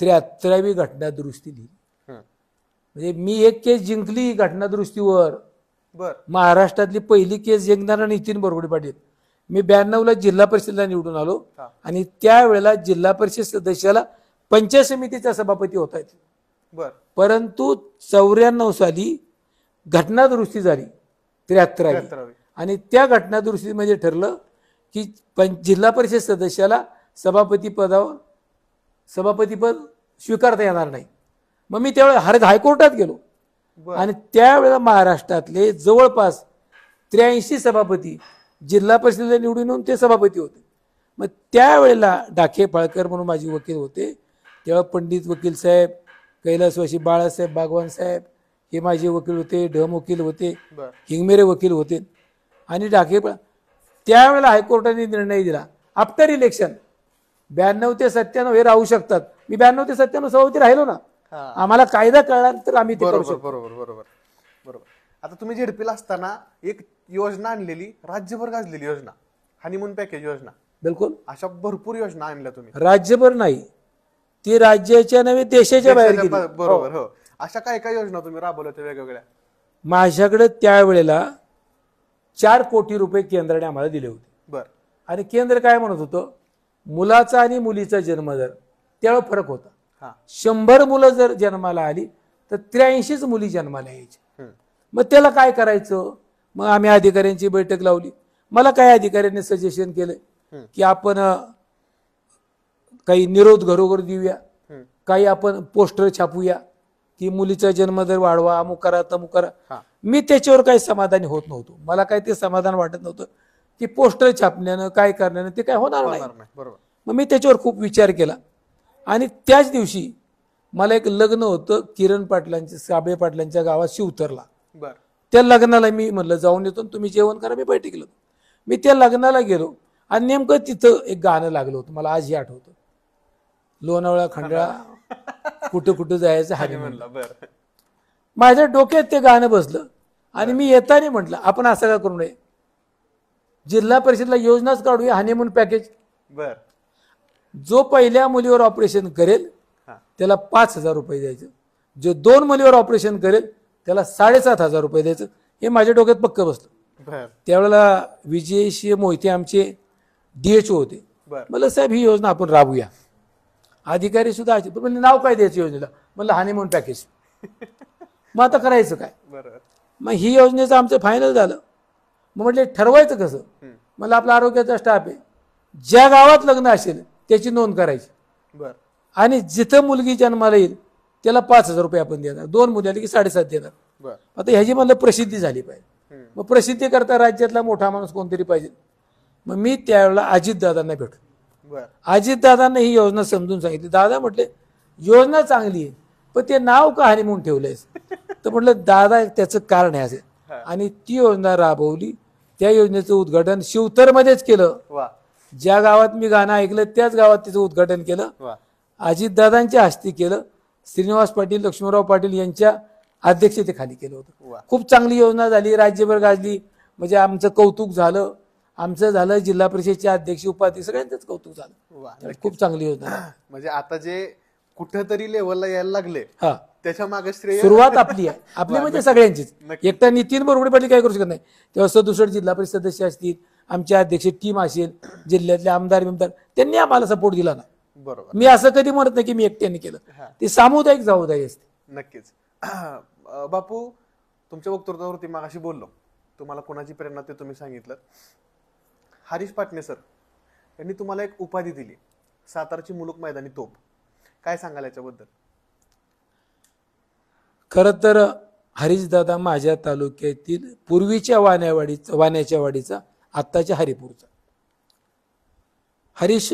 73वी घटना दुरुस्ती लिहिली. म्हणजे मी एक केस जिंकली घटना दुरुस्तीवर. महाराष्ट्रातली पहिली केस जिंकणारा नितीन बोरगुडे पाटील. मी 92ला जिल्हा परिषदेला निवडून आलो आणि त्यावेळेला जिल्हा परिषद सदस्याला पंचायत समितीचा सभापती होता येतो. परंतु 94 साली घटना दुरुस्ती झाली 73वी आणि त्या घटना दुरुस्तीमध्ये ठरलं की जिल्हा परिषद सदस्याला सभापतीपद स्वीकारता येणार नाही. मग मी त्यावेळेला हायकोर्टात गेलो आणि त्यावेळेला महाराष्ट्रातले जवळपास 83 सभापती जिल्हा परिषदेला निवडून येऊन ते सभापती होते. मग त्यावेळेला डाके पाळकर म्हणून माझे वकील होते. तेव्हा पंडित वकील साहेब, कैलासवासी बाळासाहेब बागवान साहेब हे माझे वकील होते. ढम वकील होते, हिंगमेरे वकील होते. आणि डाके त्यावेळेला हायकोर्टाने निर्णय दिला आफ्टर इलेक्शन 92 ते 97 हे राहू शकतात. मी 92 ते 97 सभापती राहिलो ना. आम्हाला कायदा कळला तर आम्ही ते करू शकतो. बरोबर. आता तुम्ही झेडपीला असताना एक योजना आणलेली, राज्यभर गाजलेली योजना, हनीमून पॅकेज योजना. बिलकुल. अशा भरपूर योजना आणल्या तुम्ही. राज्यभर नाही, ती राज्याच्या नव्हे देशाच्या बाहेर गेली. बरोबर. हो. अशा काय काय योजना तुम्ही राबवल्या होत्या वेगवेगळ्या? माझ्याकडे त्यावेळेला 4 कोटी रुपये केंद्राने आम्हाला दिले होते. आणि केंद्र काय म्हणत होतं, मुलाचा आणि मुलीचा जन्मदर त्यावेळेला फरक होता. 100 मुलं जर जन्माला आली तर 83च मुली जन्माला यायच्या. मग त्याला काय करायचं? मग आम्ही अधिकाऱ्यांची बैठक लावली. मला काही अधिकाऱ्यांनी सजेशन केलं की आपण काही निरोध घरोघर देऊया, काही आपण पोस्टर छापूया की मुलीचा जन्मदर वाढवा, अमुक करा तमुक करा. मी त्याच्यावर काही समाधानी होत नव्हतो. मला काही ते समाधान वाटत नव्हतं की पोस्टर छापण्यानं काय करण्यानं ते काय होणार नाही. मग मी त्याच्यावर खूप विचार केला आणि त्याच दिवशी मला एक लग्न होतं किरण पाटलांच्या, साबळे पाटलांच्या गावात शिवतरला. त्या लग्नाला मी म्हणलं जाऊन येतो, तुम्ही जेवण करा. मी बैठकीला मी त्या लग्नाला गेलो आणि नेमकं तिथं एक गाणं लागलं होतं, मला आजही आठवतं. लोणावळा खंडाळा कुठं कुठं जायचं हनीमूनला. माझ्या डोक्यात ते गाणं बसलं आणि मी येताना म्हटलं आपण असं का करू नये, जिल्हा परिषदला योजनाच काढूया हनीमून पॅकेज. जो पहिल्या मुलीवर ऑपरेशन करेल त्याला 5,000 रुपये द्यायचं, जो 2 मुलीवर ऑपरेशन करेल त्याला 7,500 रुपये द्यायचं. हे माझ्या डोक्यात पक्क बसलं. त्यावेळेला विजयशी मोहिते आमचे DHO होते. म्हणलं साहेब ही योजना आपण राबूया. अधिकारी सुद्धा म्हणजे नाव काय द्यायचं योजनेला? म्हणलं हनीमून पॅकेज. मग आता करायचं काय? बरोबर. मग ही योजनेचं आमचं फायनल झालं. मग म्हटले ठरवायचं कसं? मला आपला आरोग्याचा स्टाफ आहे, ज्या गावात लग्न असेल त्याची नोंद करायची बर. आणि जिथं मुलगी जन्माला येईल त्याला 5,000 रुपये आपण देणार, 2 मुली आली की 7,500 देणार. बर. आता ह्याची मला प्रसिद्धी झाली पाहिजे. मग प्रसिद्धी करता राज्यातला मोठा माणूस कोणतरी पाहिजे. मग मी त्यावेळेला अजितदादांना भेटलो. बर. अजितदादांना ही योजना समजून सांगितली. दादा म्हटले योजना चांगली आहे, पण ते नाव का हनीमून ठेवलंयस? तर म्हटलं दादा त्याचं कारण आहे असे. आणि ती योजना राबवली. त्या योजनेचं उद्घाटन शिवतरमध्येच केलं. वा. ज्या गावात मी गाणं ऐकलं त्याच गावात तिचं उद्घाटन केलं. वा. अजितदादांच्या हस्ते केलं. श्रीनिवास पाटील, लक्ष्मणराव पाटील यांच्या अध्यक्षतेखाली केलं होतं. खूप चांगली योजना झाली, राज्यभर गाजली. म्हणजे आमचं कौतुक झालं, आमचं झालं, जिल्हा परिषदेचे अध्यक्ष उपाध्यक्ष सगळ्यांचंच कौतुक झालं. खूप चांगली योजना. म्हणजे आता जे कुठेतरी लेवलला यायला लागले हा, त्याच्या मागे श्रेय सुरुवात आपली आहे. आपली म्हणजे सगळ्यांचीच. एकटा नितीन बरोबर पाटील काय करू शकत नाही. तेव्हा 67 जिल्हा परिषद सदस्य असतील, आमचे अध्यक्ष टीम असेल, जिल्ह्यातले आमदार बिमदार, त्यांनी आम्हाला सपोर्ट दिला ना. बरोबर. मी असं कधी म्हणत नाही की मी एकट्याने केलं. ते सामुदायिक जबाबदारी असते. नक्कीच. बापू, तुमच्या वक्तृत्वावरती मागाशी बोललो, तुम्हाला कोणाची प्रेरणा ते तुम्ही सांगितलं. हरीश पाटणे सर यांनी तुम्हाला एक उपाधी दिली, सातारची मुलूक मैदानी तोप. काय सांगाल याच्याबद्दल? खरं तर हरीशदादा माझ्या तालुक्यातील पूर्वीच्या वाण्याच्या वाडीचा आत्ताच्या हरिपूरचा. हरीश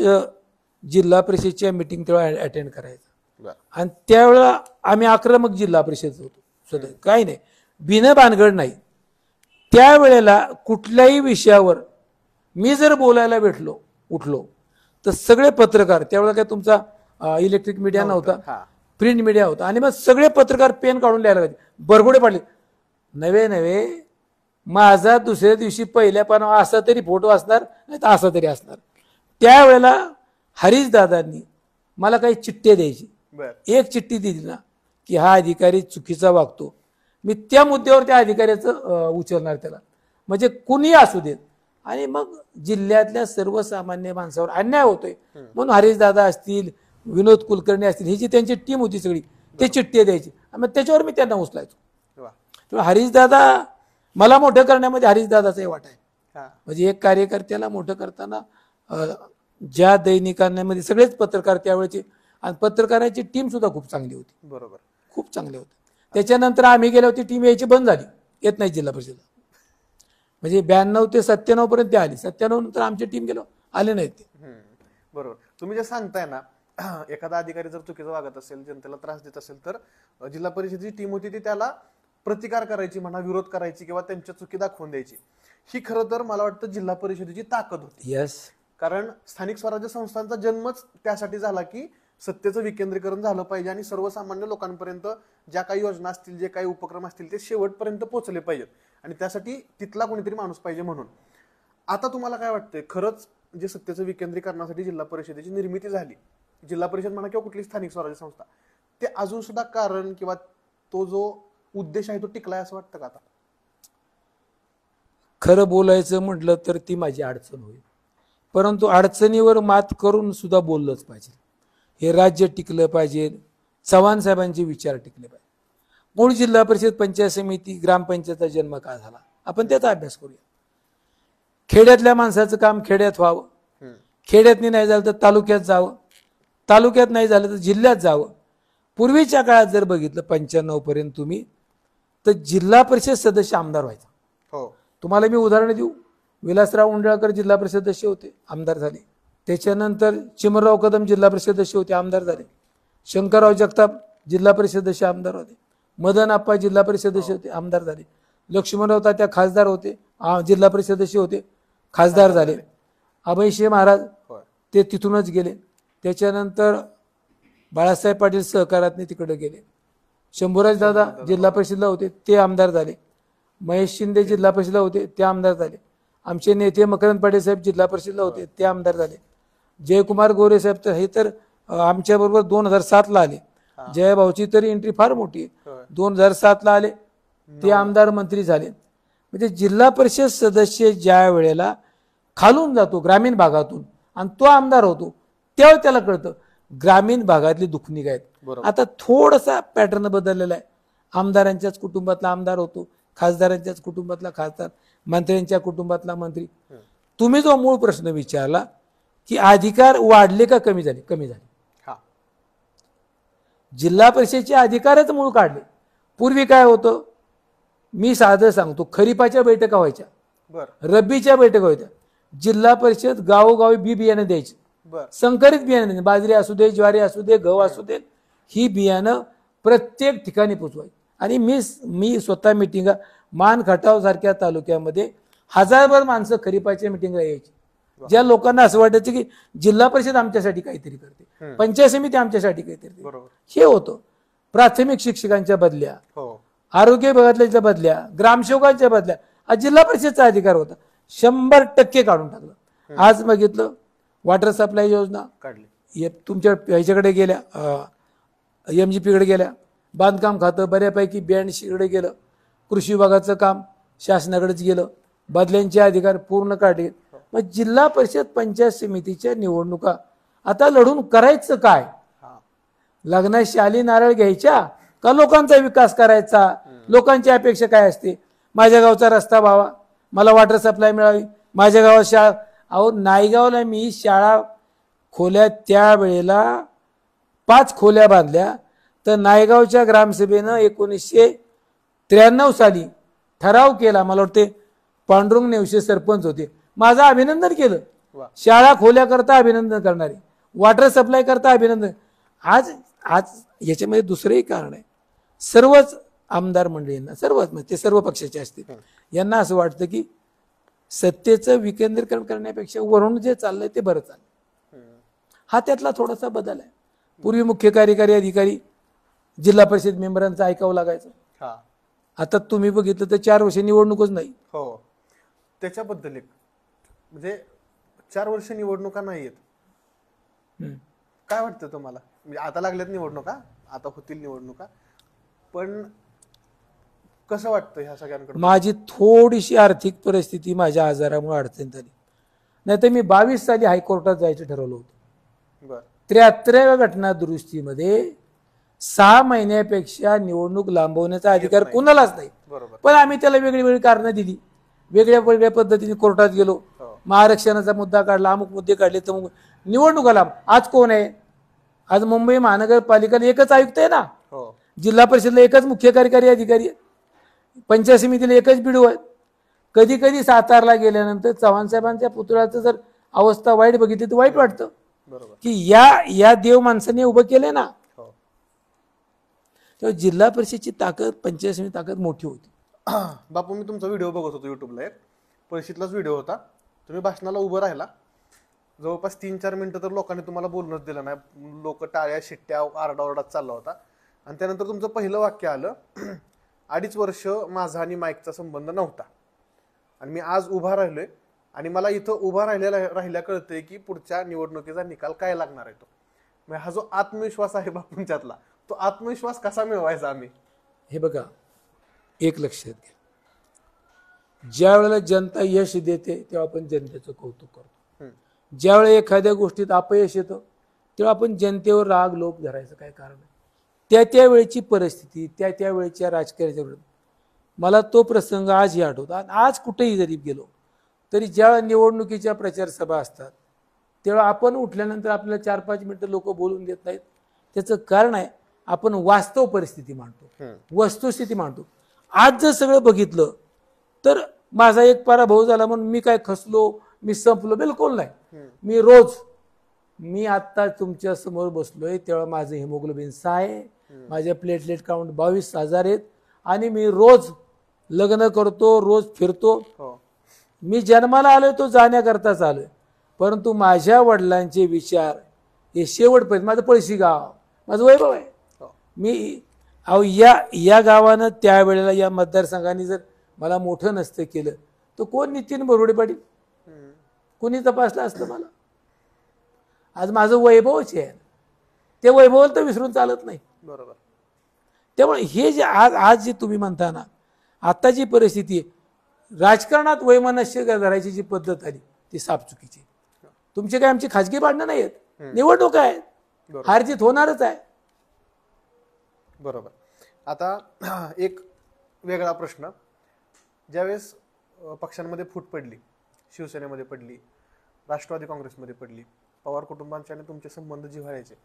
जिल्हा परिषदेच्या मीटिंग तेव्हा अटेंड करायचा. आणि त्यावेळेला आम्ही आक्रमक जिल्हा परिषद होतो. काही नाही, बिन भानगड नाही. त्यावेळेला कुठल्याही विषयावर मी जर बोलायला उठलो तर सगळे पत्रकार, त्यावेळेला काय तुमचा इलेक्ट्रिक मीडिया नव्हता, प्रिंट मीडिया होता, आणि मग सगळे पत्रकार पेन काढून लिहायला लागले. बरगोडे पाडले. नव्हे माझा दुसऱ्या दिवशी पहिल्या पानावर असा तरी फोटो असणार, नाही तर असा तरी असणार. त्यावेळेला हरीशदादांनी मला काही चिठ्ठ्या द्यायची. एक चिठ्ठी दिली ना की हा अधिकारी चुकीचा वागतो, मी त्या मुद्द्यावर त्या अधिकाऱ्याचं उचलणार त्याला, म्हणजे कुणी असू देत. आणि मग जिल्ह्यातल्या सर्वसामान्य माणसावर अन्याय होतोय म्हणून हरीशदादा असतील, विनोद कुलकर्णी असतील, ही जी त्यांची टीम होती सगळी, ते चिठ्ठी द्यायची. मग त्याच्यावर मी त्यांना उचलायचो. हरीशदादा मला मोठं करण्यामध्ये हरीशदादाचाही वाटा आहे. म्हणजे एक कार्यकर्त्याला मोठं करताना ज्या दैनिकांमध्ये सगळेच पत्रकार त्यावेळेचे, आणि पत्रकारांची टीम सुद्धा खूप चांगली होती. बरोबर, खूप चांगली होती. त्याच्यानंतर आम्ही गेलो, ती टीम यायची बंद झाली, येत नाही जिल्हा परिषद. म्हणजे 92 ते 97 पर्यंत ते आली. 97 नंतर आमची टीम गेलो, आले नाहीत ते. बरोबर. तुम्ही जे सांगताय ना, एखादा अधिकारी जर चुकीचं वागत असेल, जनतेला त्रास देत असेल, तर जिल्हा परिषदेची टीम होती ती त्याला प्रतिकार करायची म्हणा, विरोध करायची किंवा त्यांच्या चुकी दाखवून द्यायची. ही खरं तर मला वाटतं जिल्हा परिषदेची ताकद होती. यस. कारण स्थानिक स्वराज्य संस्थांचा जन्मच त्यासाठी झाला की सत्तेचं विकेंद्रीकरण झालं पाहिजे आणि सर्वसामान्य लोकांपर्यंत ज्या काही योजना असतील, जे काही उपक्रम असतील, ते शेवटपर्यंत पोहोचले पाहिजेत. आणि त्यासाठी तिथला कोणीतरी माणूस पाहिजे. म्हणून आता तुम्हाला काय वाटतंय, खरंच जे सत्तेचं विकेंद्रीकरणासाठी जिल्हा परिषदेची निर्मिती झाली, जिल्हा परिषद म्हणा किंवा कुठली स्थानिक स्वराज्य संस्था, ते अजून सुद्धा कारण किंवा तो जो उद्देश आहे तो टिकलाय असं वाटतं का? आता खरं बोलायचं म्हटलं तर ती माझी अडचण होईल, परंतु अडचणीवर मात करून सुद्धा बोललंच पाहिजे. हे राज्य टिकलं पाहिजे, चव्हाण साहेबांचे विचार टिकले पाहिजे. मूळ जिल्हा परिषद, पंचायत समिती, ग्रामपंचायतचा जन्म का झाला, आपण त्याचा अभ्यास करूया. खेड्यातल्या माणसाचं काम खेड्यात व्हावं, खेड्यात नाही झालं तर तालुक्यात जावं, तालुक्यात नाही झालं तर जिल्ह्यात जावं. पूर्वीच्या काळात जर बघितलं 95 पर्यंत तुम्ही, तर जिल्हा परिषद सदस्य आमदार व्हायचा. हो, तुम्हाला मी उदाहरण देऊ. विलासराव उंडळकर जिल्हा परिषद सदस्य होते, आमदार झाले. त्याच्यानंतर चिमणराव कदम जिल्हा परिषद सदस्य होते, आमदार झाले. शंकरराव जगताप जिल्हा परिषद सदस्य आमदार होते. मदन आप्पा जिल्हा परिषद सदस्य होते, आमदार झाले. लक्ष्मणराव तात्या खासदार होते, जिल्हा परिषद सदस्य होते, खासदार झाले. अभयसिंह महाराज ते तिथूनच गेले. त्याच्यानंतर बाळासाहेब पाटील सहकारातने तिकडे गेले. शंभूराज दादा जिल्हा परिषदला होते, ते आमदार झाले. महेश शिंदे जिल्हा परिषदला होते, ते आमदार झाले. आमचे नेते मकरंद पाटील साहेब जिल्हा परिषदला होते, ते आमदार झाले. जयकुमार गोरे साहेब तर हे तर आमच्या बरोबर 2007 ला आले. जयभाऊची तरी एंट्री फार मोठी आहे, 2007 ला आले, ते आमदार मंत्री झाले. म्हणजे जिल्हा परिषद सदस्य ज्या वेळेला खालून जातो ग्रामीण भागातून आणि तो आमदार होतो, त्यावेळेला त्याला कळतं ग्रामीण भागातली दुखणी काय आहेत. आता थोडासा पॅटर्न बदललेला आहे. आमदारांच्याच कुटुंबातला आमदार होतो, खासदारांच्याच कुटुंबातला खासदार, मंत्र्यांच्या कुटुंबातला मंत्री. तुम्ही जो मूळ प्रश्न विचारला की अधिकार वाढले का कमी झाले? कमी झाले. हा. जिल्हा परिषदेचे अधिकारच मूळ काढले. पूर्वी काय होतं, मी साधं सांगतो, खरीपाच्या बैठका व्हायच्या, बर रब्बीच्या बैठका व्हायच्या. जिल्हा परिषद गावोगावी बी बियाणं द्यायची, बर संकरित बियाणं, बाजरी असू दे, ज्वारी असू दे, गहू असू दे, ही बियाणं प्रत्येक ठिकाणी पोचवायची. आणि मी स्वतः मिटिंगा, मान खटाव सारख्या तालुक्यामध्ये हजारभर माणसं खरीपाच्या मिटिंगला यायची. ज्या लोकांना असं वाटायचं की जिल्हा परिषद आमच्यासाठी काहीतरी करते, पंचायत समिती आमच्यासाठी काहीतरी, हे होतं. प्राथमिक शिक्षकांच्या बदल्या, आरोग्य विभागातल्या बदल्या, ग्रामसेवकांच्या बदल्या, आज जिल्हा परिषदचा अधिकार होता, 100% काढून टाकलं. आज बघितलं वॉटर सप्लाय योजना काढली, तुमच्या ह्याच्याकडे गेल्या, MGP कडे गेल्या, बांधकाम खातं बऱ्यापैकी 82 कडे गेलं, कृषी विभागाचं काम शासनाकडेच गेलं, बदल्यांचे अधिकार पूर्ण काढले. मग जिल्हा परिषद पंचायत समितीच्या निवडणुका आता लढून करायचं काय? लग्नात शाली नारळ घ्यायच्या का लोकांचा विकास करायचा? लोकांची अपेक्षा काय असते? माझ्या गावचा रस्ता व्हावा, मला वॉटर सप्लाय मिळावी, माझ्या गावात शाळा. अहो, नायगावला मी शाळा खोल्या त्यावेळेला 5 खोल्या बांधल्या, तर नायगावच्या ग्रामसभेनं 1993 साली ठराव केला. मला वाटते पांडुरंग नेवसे सरपंच होते, माझं अभिनंदन केलं. शाळा खोल्या करता अभिनंदन करणारे, वॉटर सप्लाय करता अभिनंदन. आज याच्यामध्ये दुसरंही कारण आहे, सर्वच आमदार मंडळींना, सर्वच ते सर्व पक्षाचे असतील, यांना असं वाटतं की सत्तेचं विकेंद्रीकरण करण्यापेक्षा वरून जे चाललंय ते बरं चाललंय. हा त्यातला थोडासा बदल आहे. पूर्वी मुख्य कार्यकारी अधिकारी जिल्हा परिषद मेंबरांचं ऐकावं लागायचं, आता तुम्ही बघितलं तर 4 वर्ष निवडणूकच नाही. हो, त्याच्याबद्दल एक म्हणजे 4 वर्ष निवडणुका नाहीयेत. काय वाटतं तुम्हाला? म्हणजे आता लागल्यात निवडणुका, आता होतील निवडणुका, पण कसं वाटतं ह्या सगळ्यांकडे? माझी थोडीशी आर्थिक परिस्थिती माझ्या आजारामुळे अडचणीत आली, नाहीतर मी 22 साली हायकोर्टात जायचं ठरवलं होतं. 73व्या घटना दुरुस्तीमध्ये 6 महिन्यापेक्षा निवडणूक लांबवण्याचा अधिकार कोणालाच नाही. पण आम्ही त्याला वेगळी वेगळी कारणं दिली, वेगळ्या वेगळ्या पद्धतीने कोर्टात गेलो, मग आरक्षणाचा मुद्दा काढला, अमुक मुद्दे काढले, तर मग निवडणुका लांब. आज कोण आहे? आज मुंबई महानगरपालिकेला एकच आयुक्त आहे ना, जिल्हा परिषदला एकच मुख्य कार्यकारी अधिकारी आहे, पंचायत समितीला एकच बीडीओ आहे. कधी कधी सातारला गेल्यानंतर चव्हाण साहेबांच्या पुतळ्याचं जर अवस्था वाईट बघितली तर वाईट वाटतं की या देव माणसाने उभं केलंय ना. तेव्हा जिल्हा परिषदची ताकद, पंचायत समिती ताकद मोठी होती. बापू, मी तुमचा व्हिडिओ बघत होतो युट्यूबला, एक परिषदलाच व्हिडिओ होता. तुम्ही भाषणाला उभं राहिला जवळपास 3-4 मिनिटं, तर लोकांनी तुम्हाला बोलणंच दिलं नाही. लोक टाळ्या शिट्ट्या आरडाओरडात चालला होता. आणि त्यानंतर तुमचं पहिलं वाक्य आलं, 2.5 वर्ष माझा आणि माईकचा संबंध नव्हता आणि मी आज उभा राहिलोय आणि मला इथं उभा राहिल्या कळतंय की पुढच्या निवडणुकीचा निकाल काय लागणार आहे. तो हा जो आत्मविश्वास आहे बापूंच्यातला, तो आत्मविश्वास कसा मिळवायचा आम्ही? हे बघा, एक लक्षात घ्या, ज्या वेळेला जनता यश देते तेव्हा आपण जनतेचं कौतुक करतो. ज्या वेळेला एखाद्या गोष्टीत अपयश येतं तेव्हा आपण जनतेवर राग लोभ धरायचं काय कारण आहे? त्या वेळची परिस्थिती, त्या वेळच्या राजकारणाच्या वेळेला मला तो प्रसंग आजही आठवतो. आणि आज कुठेही जरी गेलो तरी ज्या निवडणुकीच्या प्रचार सभा असतात तेव्हा आपण उठल्यानंतर आपल्याला 4-5 मिनिटं लोक बोलून देत नाहीत. त्याचं कारण आहे, आपण वास्तव परिस्थिती मांडतो, वस्तुस्थिती मांडतो. आज जर सगळं बघितलं तर माझा एक पराभव झाला म्हणून मी काय खचलो, मी संपलो, बिलकुल नाही. मी आता तुमच्या समोर बसलोय तेव्हा माझं हिमोग्लोबिन 6 आहे, माझ्या प्लेटलेट काउंट 22,000 आहेत आणि मी रोज लग्न करतो, रोज फिरतो. मी जन्माला आलोय तो जाण्याकरताच आलोय, परंतु माझ्या वडिलांचे विचार हे शेवटपर्यंत, माझं पळशी गाव, माझं वैभव आहे. मी या गावानं त्यावेळेला या मतदारसंघाने जर मला मोठं नसतं केलं तर कोण नितीन बोरवडे पाटील, कोणी तपासलं असतं मला? आज माझं वैभवच आहे, ते वैभव तर विसरून चालत नाही. बरोबर. त्यामुळे हे जे आज जे तुम्ही म्हणता ना, आता जी परिस्थिती आहे, राजकारणात वैमनस्य करायची जी पद्धत आली ती साफ चुकीची. तुमचे काय आमची खाजगी भांडणं नाही आहेत, निवडणूक आहेत, हार जीत होणारच आहे. बरोबर. आता एक वेगळा प्रश्न, ज्यावेळेस पक्षांमध्ये फूट पडली, शिवसेनेमध्ये पडली, राष्ट्रवादी काँग्रेसमध्ये पडली, पवार कुटुंबांचे आणि तुमचे संबंध जिव्हाळ्याचे,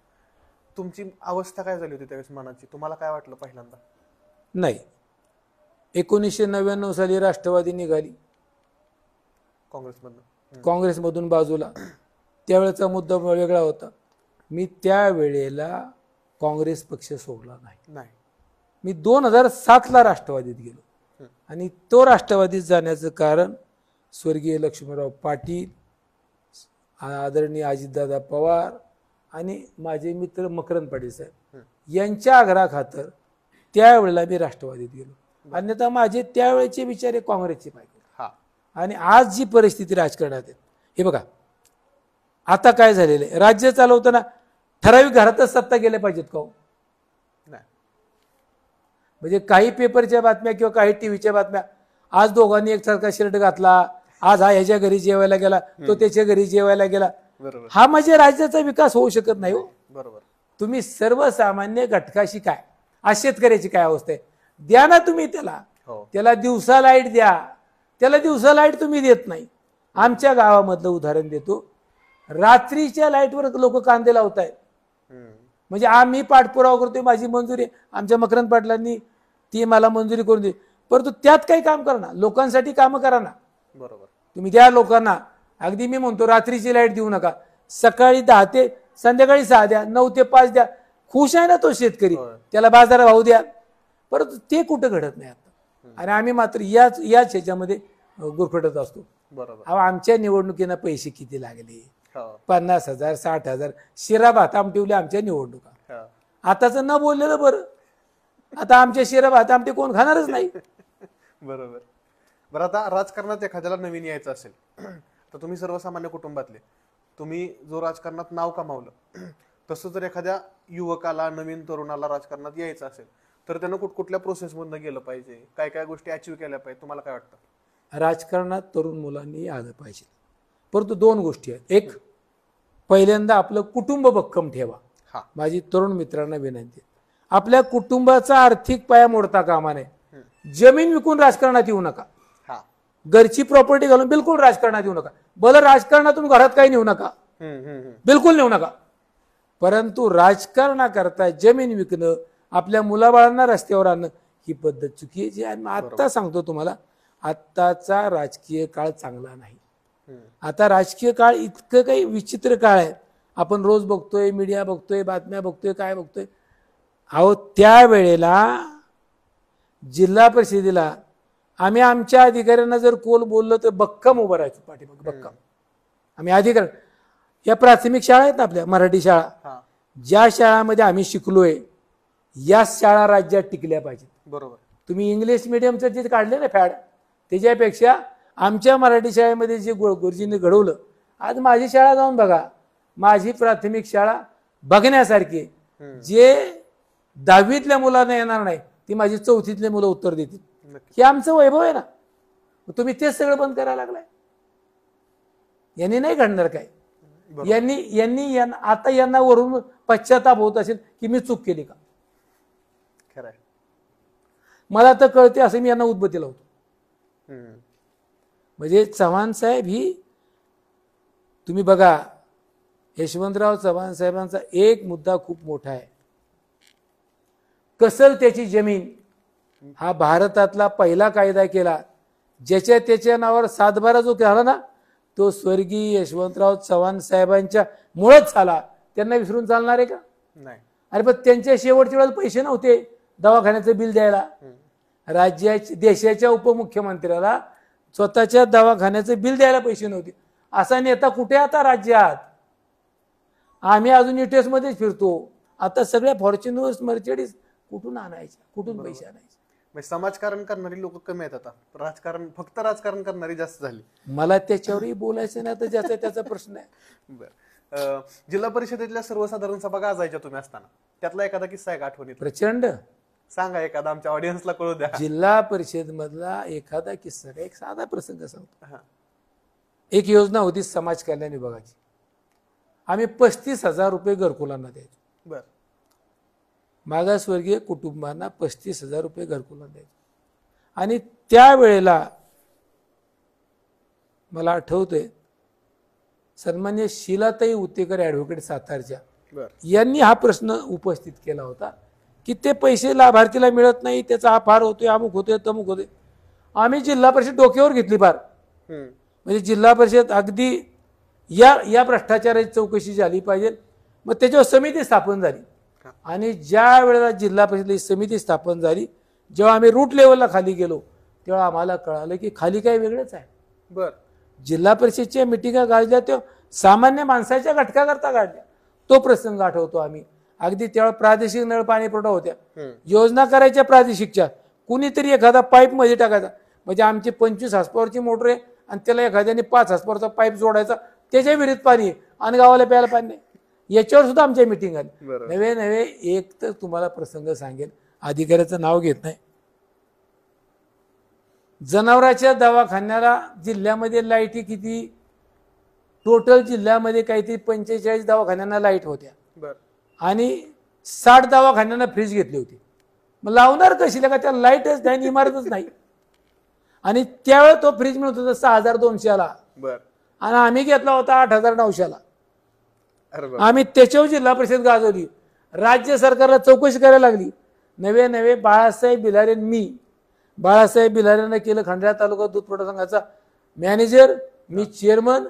तुमची अवस्था काय झाली होती त्यावेळेस मनाची? तुम्हाला काय वाटलं पहिल्यांदा? नाही, 1999 साली राष्ट्रवादी निघाली काँग्रेसमधून बाजूला. त्यावेळेचा मुद्दा वेगळा होता. मी त्यावेळेला काँग्रेस पक्ष सोडला नाही. मी 2007ला राष्ट्रवादीत गेलो आणि तो राष्ट्रवादीत जाण्याचं कारण स्वर्गीय लक्ष्मणराव पाटील, आदरणीय अजितदादा पवार आणि माझे मित्र मकरंद पाटील साहेब यांच्या आग्रहाखातर त्यावेळेला मी राष्ट्रवादीत गेलो. अन्यथा माझे त्यावेळेचे विचार हे काँग्रेसचे पाहिजे. आणि आज जी परिस्थिती राजकारणात आहे, हे बघा आता काय झालेलं आहे, राज्य चालवताना ठराविक घरातच सत्ता गेल्या पाहिजेत का? म्हणजे काही पेपरच्या बातम्या किंवा काही टीव्हीच्या बातम्या, आज दोघांनी एकसारखा शर्ट घातला, आज हा ह्याच्या घरी जेवायला गेला, तो त्याच्या घरी जेवायला गेला, हा म्हणजे राज्याचा विकास होऊ शकत नाही. बरोबर. तुम्ही सर्वसामान्य घटकाशी काय, आज शेतकऱ्याची काय अवस्था आहे, द्या ना तुम्ही त्याला दिवसा लाईट द्या, त्याला दिवसा लाईट तुम्ही देत नाही. आमच्या गावामधलं उदाहरण देतो, रात्रीच्या लाईटवर लोक कांदे लावतायत. म्हणजे आम्ही पाठपुरावा करतोय, माझी मंजुरी, आमच्या मकरंद पाटलांनी ती मला मंजुरी करून दिली, परंतु त्यात काही काम करा ना, लोकांसाठी काम करा ना. बरोबर. तुम्ही द्या लोकांना. अगदी मी म्हणतो रात्रीची लाईट देऊ नका, सकाळी 10 ते संध्याकाळी 6 द्या, 9 ते 5 द्या. खुश आहे ना तो शेतकरी, त्याला बाजार भाव द्या. परंतु ते कुठं घडत नाही आता. आणि आम्ही मात्र याच ह्याच्यामध्ये गुरफटत असतो. बरोबर. आमच्या निवडणुकीला पैसे किती लागले, 50,000 60,000 शिरा भात आमटीवले आमच्या निवडणुका. आताच न बोललेलं बरं. आता आमच्या शिरा भात आमटे कोण खाणारच नाही. बरोबर. बरं, आता राजकारणात एखाद्याला नवीन यायचं असेल तर तुम्ही सर्वसामान्य कुटुंबातले, तुम्ही जो राजकारणात नाव कमावलं, तसं जर एखाद्या युवकाला, नवीन तरुणाला राजकारणात यायचं असेल तर त्यानं कुठल्या प्रोसेसमधनं गेलं पाहिजे, काय काय गोष्टी अचीव्ह केल्या पाहिजे, तुम्हाला काय वाटतं? राजकारणात तरुण मुलांनी आलं पाहिजे, परंतु 2 गोष्टी आहेत. एक, पहिल्यांदा आपलं कुटुंब भक्कम ठेवा. माझी तरुण मित्रांना विनंती, आपल्या कुटुंबाचा आर्थिक पाया मोडता कामा नये. जमीन विकून राजकारणात येऊ नका, घरची प्रॉपर्टी घालून बिलकुल राजकारणात येऊ नका. भलं राजकारणातून घरात काही नेऊ नका, बिलकुल नेऊ नका. परंतु राजकारणाकरता जमीन विकणं, आपल्या मुलाबाळांना रस्त्यावर आणणं, ही पद्धत चुकीची आहे. आता सांगतो तुम्हाला, आत्ताचा राजकीय काळ चांगला नाही. आता राजकीय काळ इतकं काही विचित्र काळ आहे. आपण रोज बघतोय, मीडिया बघतोय, बातम्या बघतोय, काय बघतोय. अहो, त्यावेळेला जिल्हा परिषदेला आम्ही आमच्या अधिकाऱ्यांना जर कोल बोललो तर बक्कम उभं राहायचो पाठीमागे, बक्कम. आम्ही अधिकारी, या प्राथमिक शाळा आहेत ना आपल्या मराठी शाळा, ज्या शाळामध्ये आम्ही शिकलोय या शाळा राज्यात टिकल्या पाहिजेत. बरोबर. तुम्ही इंग्लिश मिडियमचं जे काढले ना फॅड, त्याच्यापेक्षा आमच्या मराठी शाळेमध्ये जे गुरुजींनी घडवलं, आज माझी शाळा जाऊन बघा, माझी प्राथमिक शाळा बघण्यासारखी. जे 10वीतल्या मुलांना येणार नाही ती माझी 4थीतले मुलं उत्तर देतील. हे आमचं वैभव आहे ना. तुम्ही तेच सगळं बंद करायला लागलाय. यांनी नाही घडणार काय. यांनी आता यांना वरून पश्चाताप होत असेल की मी चूक केली का. खरंय, मला तर कळते असं मी यांना उद्बत्ती लावतो. म्हणजे चव्हाण साहेब ही, तुम्ही बघा, यशवंतराव चव्हाण साहेबांचा एक मुद्दा खूप मोठा आहे. कसल त्याची जमीन हा भारतातला पहिला कायदा केला. ज्याच्या त्याच्या नावावर 7/12 जो केला ना, तो स्वर्गीय यशवंतराव चव्हाण साहेबांच्या मुळेच झाला. त्यांना विसरून चालणार आहे का? नाही. अरे पण त्यांच्या शेवटच्या वेळेला पैसे नव्हते दवाखान्याचं बिल द्यायला. देशाच्या उपमुख्यमंत्र्याला स्वतःच्या दवाखान्याचं बिल द्यायला पैसे नव्हते. असा नेता कुठे आता राज्यात? आम्ही अजून युटेस मध्येच फिरतो. आता सगळ्या फॉर्च्युनर्स, मर्सिडीज कुठून आणायच्या, कुठून पैसे आणायचे? समाजकारण करणारी लोक कमी आहेत आता, राजकारण, फक्त राजकारण करणारी जास्त झाली. मला त्याच्यावरही बोलायचं नाही, तर ज्याचा त्याचा प्रश्न आहे. बरं, जिल्हा परिषदेतल्या सर्वसाधारण सभा गाजायच्या तुम्ही असताना, त्यातला एखादा किस्सा आहे का आठवणीत? प्रचंड. सांगा एखादा, आमच्या ऑडियन्सला कळू द्या. जिल्हा परिषद मधला एखादा किस्सा, एक साधा प्रसंग सांगतो. एक योजना होती समाज कल्याण विभागाची. आम्ही 35,000 रुपये घरकुलांना द्यायचो. बर. मागासवर्गीय कुटुंबांना 35,000 रुपये घरकुल द्यायचे. आणि त्यावेळेला मला आठवतंय सन्मान्य शिलाताई उतेकर ॲडव्होकेट सातारच्या यांनी हा प्रश्न उपस्थित केला होता की ते पैसे लाभार्थीला मिळत नाही, त्याचा हा फार होतोय, अमुक होतोय, तमुक होतोय. आम्ही जिल्हा परिषद डोक्यावर घेतली फार. म्हणजे जिल्हा परिषद अगदी या भ्रष्टाचाराची चौकशी झाली पाहिजे. मग त्याच्यावर समिती स्थापन झाली. आणि ज्या वेळेला जिल्हा परिषद समिती स्थापन झाली, जेव्हा आम्ही रूट लेवलला खाली गेलो तेव्हा आम्हाला कळालं की खाली काय वेगळंच आहे. बर जिल्हा परिषदच्या मिटिंगा गाजल्या तेव्हा सामान्य माणसाच्या घटकाकरता गाडल्या. तो प्रसंग आठवतो आम्ही. अगदी तेव्हा प्रादेशिक नळ पाणी पुरवठा होत्या, योजना करायच्या प्रादेशिकच्या, कुणीतरी एखादा पाईप मध्ये टाकायचा. म्हणजे आमची 25 हॉर्सपॉवरची मोटर आहे आणि त्याला एखाद्याने 5 हॉर्सपॉवरचा पाईप जोडायचा, त्याच्या विहिरीत पाणी आहे आणि गावाला प्यायला पाणी नाही. याच्यावर सुद्धा आमच्या मिटिंग आली. नवे एक तर तुम्हाला प्रसंग सांगेल, अधिकाऱ्याचं नाव घेत नाही. जनावरांच्या दवाखान्याला जिल्ह्यामध्ये लाईटी किती, टोटल जिल्ह्यामध्ये काहीतरी 45 दवाखान्यांना लाईट होत्या आणि 60 दवाखान्यांना फ्रीज घेतली होती. मग लावणार कशी, का त्या लाईटच नाही, इमारतच नाही. आणि त्यावेळेस तो फ्रीज मिळत होता 6,200ला आणि आम्ही घेतला होता 8,900ला. आम्ही त्याच्यावर जिल्हा परिषद गाजवली. राज्य सरकारला चौकशी करायला लागली. नवे बाळासाहेब बिलारे, बाळासाहेब बिलारेनं केलं खंडाळा तालुका दूध पुरवठा संघाचा मॅनेजर, मी चेअरमन.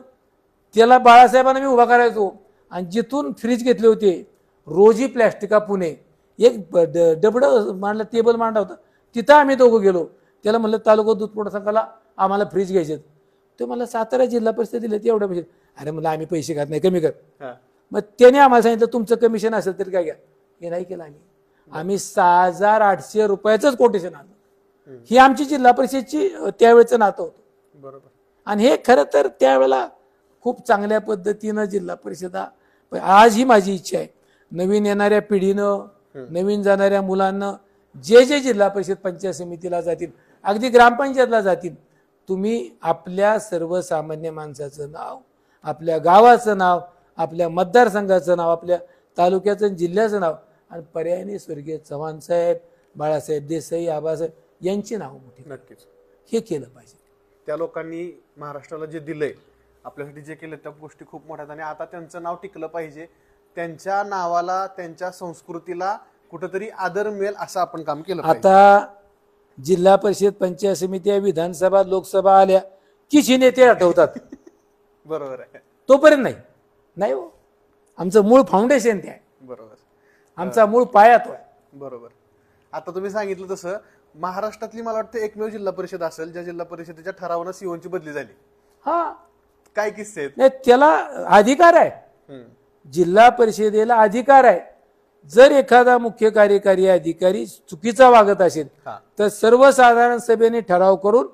त्याला बाळासाहेबांना मी उभा करायचो. आणि जिथून फ्रीज घेतले होते रोजी प्लॅस्टिका पुणे, एक डबडं मांडलं, टेबल मांडला होता, तिथं आम्ही दोघं गेलो. त्याला म्हणलं तालुका दूध पुरवठा संघाला आम्हाला फ्रीज घ्यायचे. तो मला सातारा जिल्हा परिषद दिले ते एवढ्या पैसे. अरे म्हणलं आम्ही पैसे खात नाही, कमी कर. मग त्याने आम्हाला सांगितलं तुमचं कमिशन असेल तरी काय घ्या. हे नाही केलं आम्ही 6,800 रुपयाचंच कोटेशन आणलं. ही आमची जिल्हा परिषदची त्यावेळेचं नातं होतं. बरोबर. आणि हे खरं तर त्यावेळेला खूप चांगल्या पद्धतीनं जिल्हा परिषदा. आज ही माझी इच्छा आहे, नवीन येणाऱ्या पिढीनं, नवीन जाणाऱ्या मुलांना जे जिल्हा परिषद पंचायत समितीला जातील, अगदी ग्रामपंचायतला जातील, तुम्ही आपल्या सर्वसामान्य माणसाचं नाव, आपल्या गावाचं नाव, आपल्या मतदारसंघाचं नाव, आपल्या तालुक्याचं, जिल्ह्याचं नाव आणि पर्यायाने स्वर्गीय चव्हाण साहेब, बाळासाहेब देसाई, आबासाहेब यांची नाव मोठी, नक्कीच हे केलं पाहिजे. त्या लोकांनी महाराष्ट्राला जे दिलंय, आपल्यासाठी जे केलं, त्या गोष्टी खूप मोठ्या. आणि आता त्यांचं नाव टिकलं पाहिजे, त्यांच्या नावाला, त्यांच्या संस्कृतीला कुठेतरी आदर मिळेल असं आपण काम केलं पाहिजे. आता जिल्हा परिषद पंचायत समिती, विधानसभा, लोकसभा आल्या की नेते आठवतात. बरोबर आहे. तोपर्यंत नाही हो. आमचं मूळ फाउंडेशन ते आहे. बरोबर. आमचा मूळ पाया तो आहे. बरोबर. आता तुम्ही सांगितलं तसं महाराष्ट्रातली मला वाटतं एकमेव जिल्हा परिषद असेल ज्या जिल्हा परिषदेच्या ठरावानं सीओची बदली झाली. हा, काय किस्से आहेत? नाही, त्याला अधिकार आहे. जिल्हा परिषदेला अधिकार आहे. जर एखादा मुख्य कार्यकारी अधिकारी चुकीचा वागत असेल तर सर्वसाधारण सभेने ठराव करून,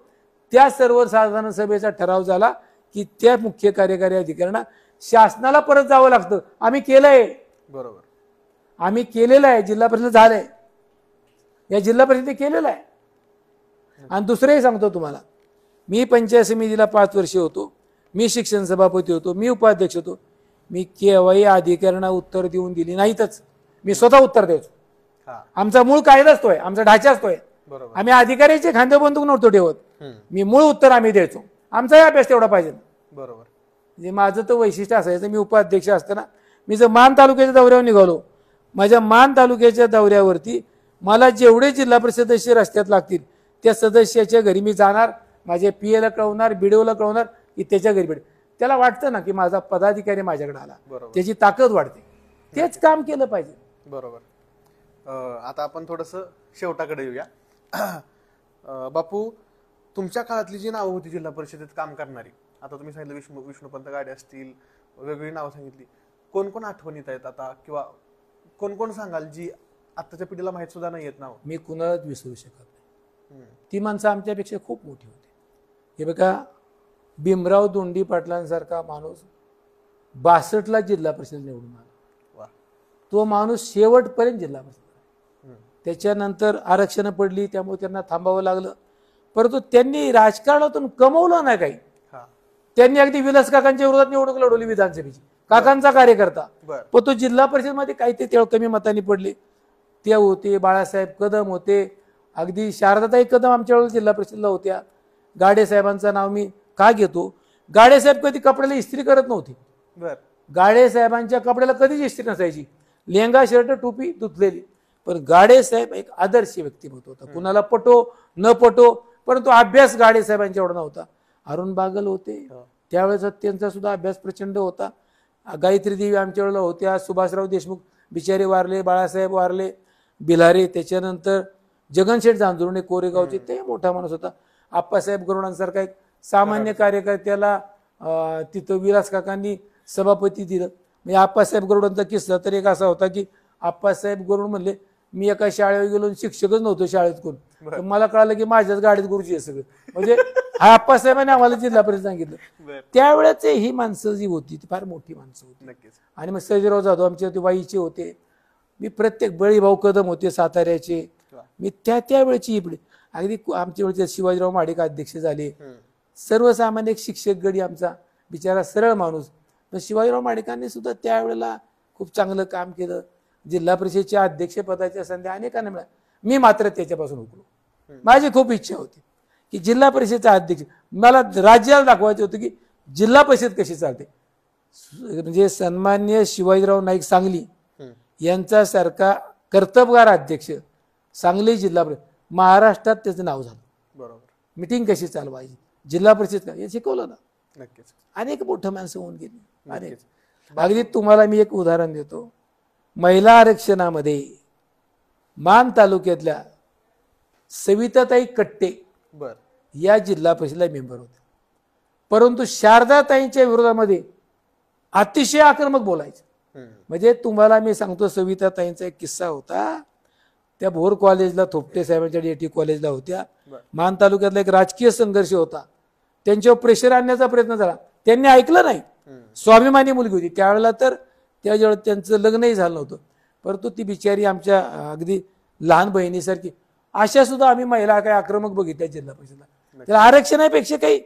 त्या सर्वसाधारण सभेचा ठराव झाला की त्या मुख्य कार्यकारी अधिकाऱ्यांना शासनाला परत जावं लागतं. आम्ही केलंय. बरोबर. आम्ही केलेलं आहे. जिल्हा परिषद झालंय, या जिल्हा परिषदेने केलेलं आहे. आणि दुसरंही सांगतो तुम्हाला, मी पंचायत समितीला 5 वर्ष होतो, मी शिक्षण सभापती होतो, मी उपाध्यक्ष होतो. मी केव्हाही अधिकाऱ्यांना उत्तर देऊन दिली नाहीतच. मी स्वतः उत्तर द्यायचो. आमचा मूळ कायदाच तोय, आमचा ढाचाच तोय. आम्ही अधिकाऱ्याचे खांदे बंदूक नव्हतो ठेवत. मी मूळ उत्तर आम्ही द्यायचो. आमचाही अभ्यास तेवढा पाहिजे. बरोबर. म्हणजे माझं तर वैशिष्ट्य असायचं, मी उपाध्यक्ष असताना मी जर मान तालुक्याच्या दौऱ्यावर निघालो, माझ्या मान तालुक्याच्या दौऱ्यावरती मला जेवढे जिल्हा परिषद सदस्य रस्त्यात लागतील त्या सदस्याच्या घरी मी जाणार, माझ्या पीएला कळवणार, बीडीओला कळवणार की त्याच्या घरी भेट. त्याला वाटतं ना की माझा पदाधिकारी माझ्याकडे आला, त्याची ताकद वाढते. तेच काम केलं पाहिजे. बरोबर. आता आपण थोडस शेवटाकडे येऊया. बापू, तुमच्या काळातली जी नावं होती जिल्हा परिषदेत काम करणारी, आता तुम्ही सांगितलं विष्णुपंत गाडे असतील, वेगवेगळी नावं सांगितली, कोण कोण आठवणीत आहेत आता, किंवा कोण कोण सांगाल जी आताच्या पिढीला माहित सुद्धा नाही येत नाव? मी कुणालाच विसरू शकत नाही. ती माणसं आमच्यापेक्षा खूप मोठी होती. हे बघा, भीमराव दोंडी पाटलांसारखा माणूस 62ला जिल्हा परिषद निवडून आला. तो माणूस शेवटपर्यंत जिल्हा परिषद. त्याच्यानंतर आरक्षण पडली, त्यामुळे त्यांना थांबावं लागलं. परंतु त्यांनी राजकारणातून कमवलं नाही काही. त्यांनी अगदी विलास काकांच्या विरोधात निवडणूक लढवली विधानसभेची, काकांचा कार्यकर्ता. पण तो जिल्हा परिषद मध्ये काही ते तेवढं कमी मतांनी पडले. ते होते, बाळासाहेब कदम होते, अगदी शारदाताई कदम आमच्या वेळेला जिल्हा परिषदला होत्या. गाडे साहेबांचं नाव मी का घेतो, गाडे साहेब कधी कपड्याला इस्त्री करत नव्हती. बर गाडे साहेबांच्या कपड्याला कधीच इस्त्री नसायची, लेंगा शर्ट टोपी धुतलेली. पण गाडे साहेब एक आदर्श व्यक्तिमत्व होता, कुणाला पटो न पटो, परंतु अभ्यास गाडे साहेबांच्या एवढा नव्हता. अरुण बागल होते, त्यावेळेस त्यांचा सुद्धा अभ्यास प्रचंड होता. गायत्री देवी आमच्या वेळेला होत्या, सुभाषराव देशमुख बिचारे वारले, बाळासाहेब वारले, बिलारे, त्याच्यानंतर जगनशेठ जांजुर्णे कोरेगावचे, ते मोठा माणूस होता. आप्पासाहेब गरुडांसारखा एक सामान्य कार्यकर्त्याला तिथं विलास काकांनी सभापती दिलं. म्हणजे आप्पासाहेब गरुडांचा किस्सा तर एक असा होता की आप्पासाहेब गरुड म्हणले, मी एका शाळेवर गेलो, शिक्षकच नव्हतो शाळेत कोण, तर मला कळालं की माझ्याच गाडीत गुरुजी आहे सगळं. म्हणजे हा आप्पासाहेबांनी आम्हाला जिल्हा परिषद सांगितलं. त्यावेळेस ही माणसं जी होती ती फार मोठी माणसं होती. नक्कीच. आणि मग सर्जेराव जाधव आमचे होते, वाईचे होते, मी प्रत्येक बळीभाऊ कदम होते साताऱ्याचे, मी त्यावेळेची इकडे अगदी आमच्या वेळचे शिवाजीराव माडिक अध्यक्ष झाले. सर्वसामान्य शिक्षक गडी आमचा बिचारा सरळ माणूस. पण शिवाजीराव माडिकांनी सुद्धा त्यावेळेला खूप चांगलं काम केलं. जिल्हा परिषदेच्या अध्यक्षपदाच्या संध्या अनेकांना मिळाल्या. मी मात्र त्याच्यापासून उकलो. माझी खूप इच्छा होती की जिल्हा परिषदेचा अध्यक्ष, मला राज्याला दाखवायचे होते की जिल्हा परिषद कशी चालते. म्हणजे सन्मान्य शिवाजीराव नाईक सांगली यांच्यासारखा कर्तबगार अध्यक्ष सांगली जिल्हा परिषद, महाराष्ट्रात त्याचं नाव झालं. बरोबर. मिटिंग कशी चालवायची, जिल्हा परिषद का, हे शिकवलं ना. नक्कीच. अनेक मोठं माणसं होऊन गेली. अनेक. अगदी तुम्हाला मी एक उदाहरण देतो. महिला आरक्षणामध्ये मान तालुक्यातल्या सविताताई कट्टे बर या जिल्हा परिषदेला मेंबर होते, परंतु शारदाताईंच्या विरोधामध्ये अतिशय आक्रमक बोलायचे. म्हणजे तुम्हाला मी सांगतो, सविताताईंचा एक किस्सा होता. त्या भोर कॉलेजला, थोपटे साहेबांच्या DIT कॉलेजला होत्या. मान तालुक्यातला एक राजकीय संघर्ष होता, त्यांच्यावर प्रेशर आणण्याचा प्रयत्न झाला, त्यांनी ऐकलं नाही. स्वाभिमानी मुलगी होती त्यावेळेला, तर त्यावेळेला त्यांचं लग्नही झालं नव्हतं, परंतु ती बिचारी आमच्या अगदी लहान बहिणीसारखी. अशा सुद्धा आम्ही महिला काही आक्रमक बघितल्या जिल्हा परिषदला. त्याला आरक्षणापेक्षा काही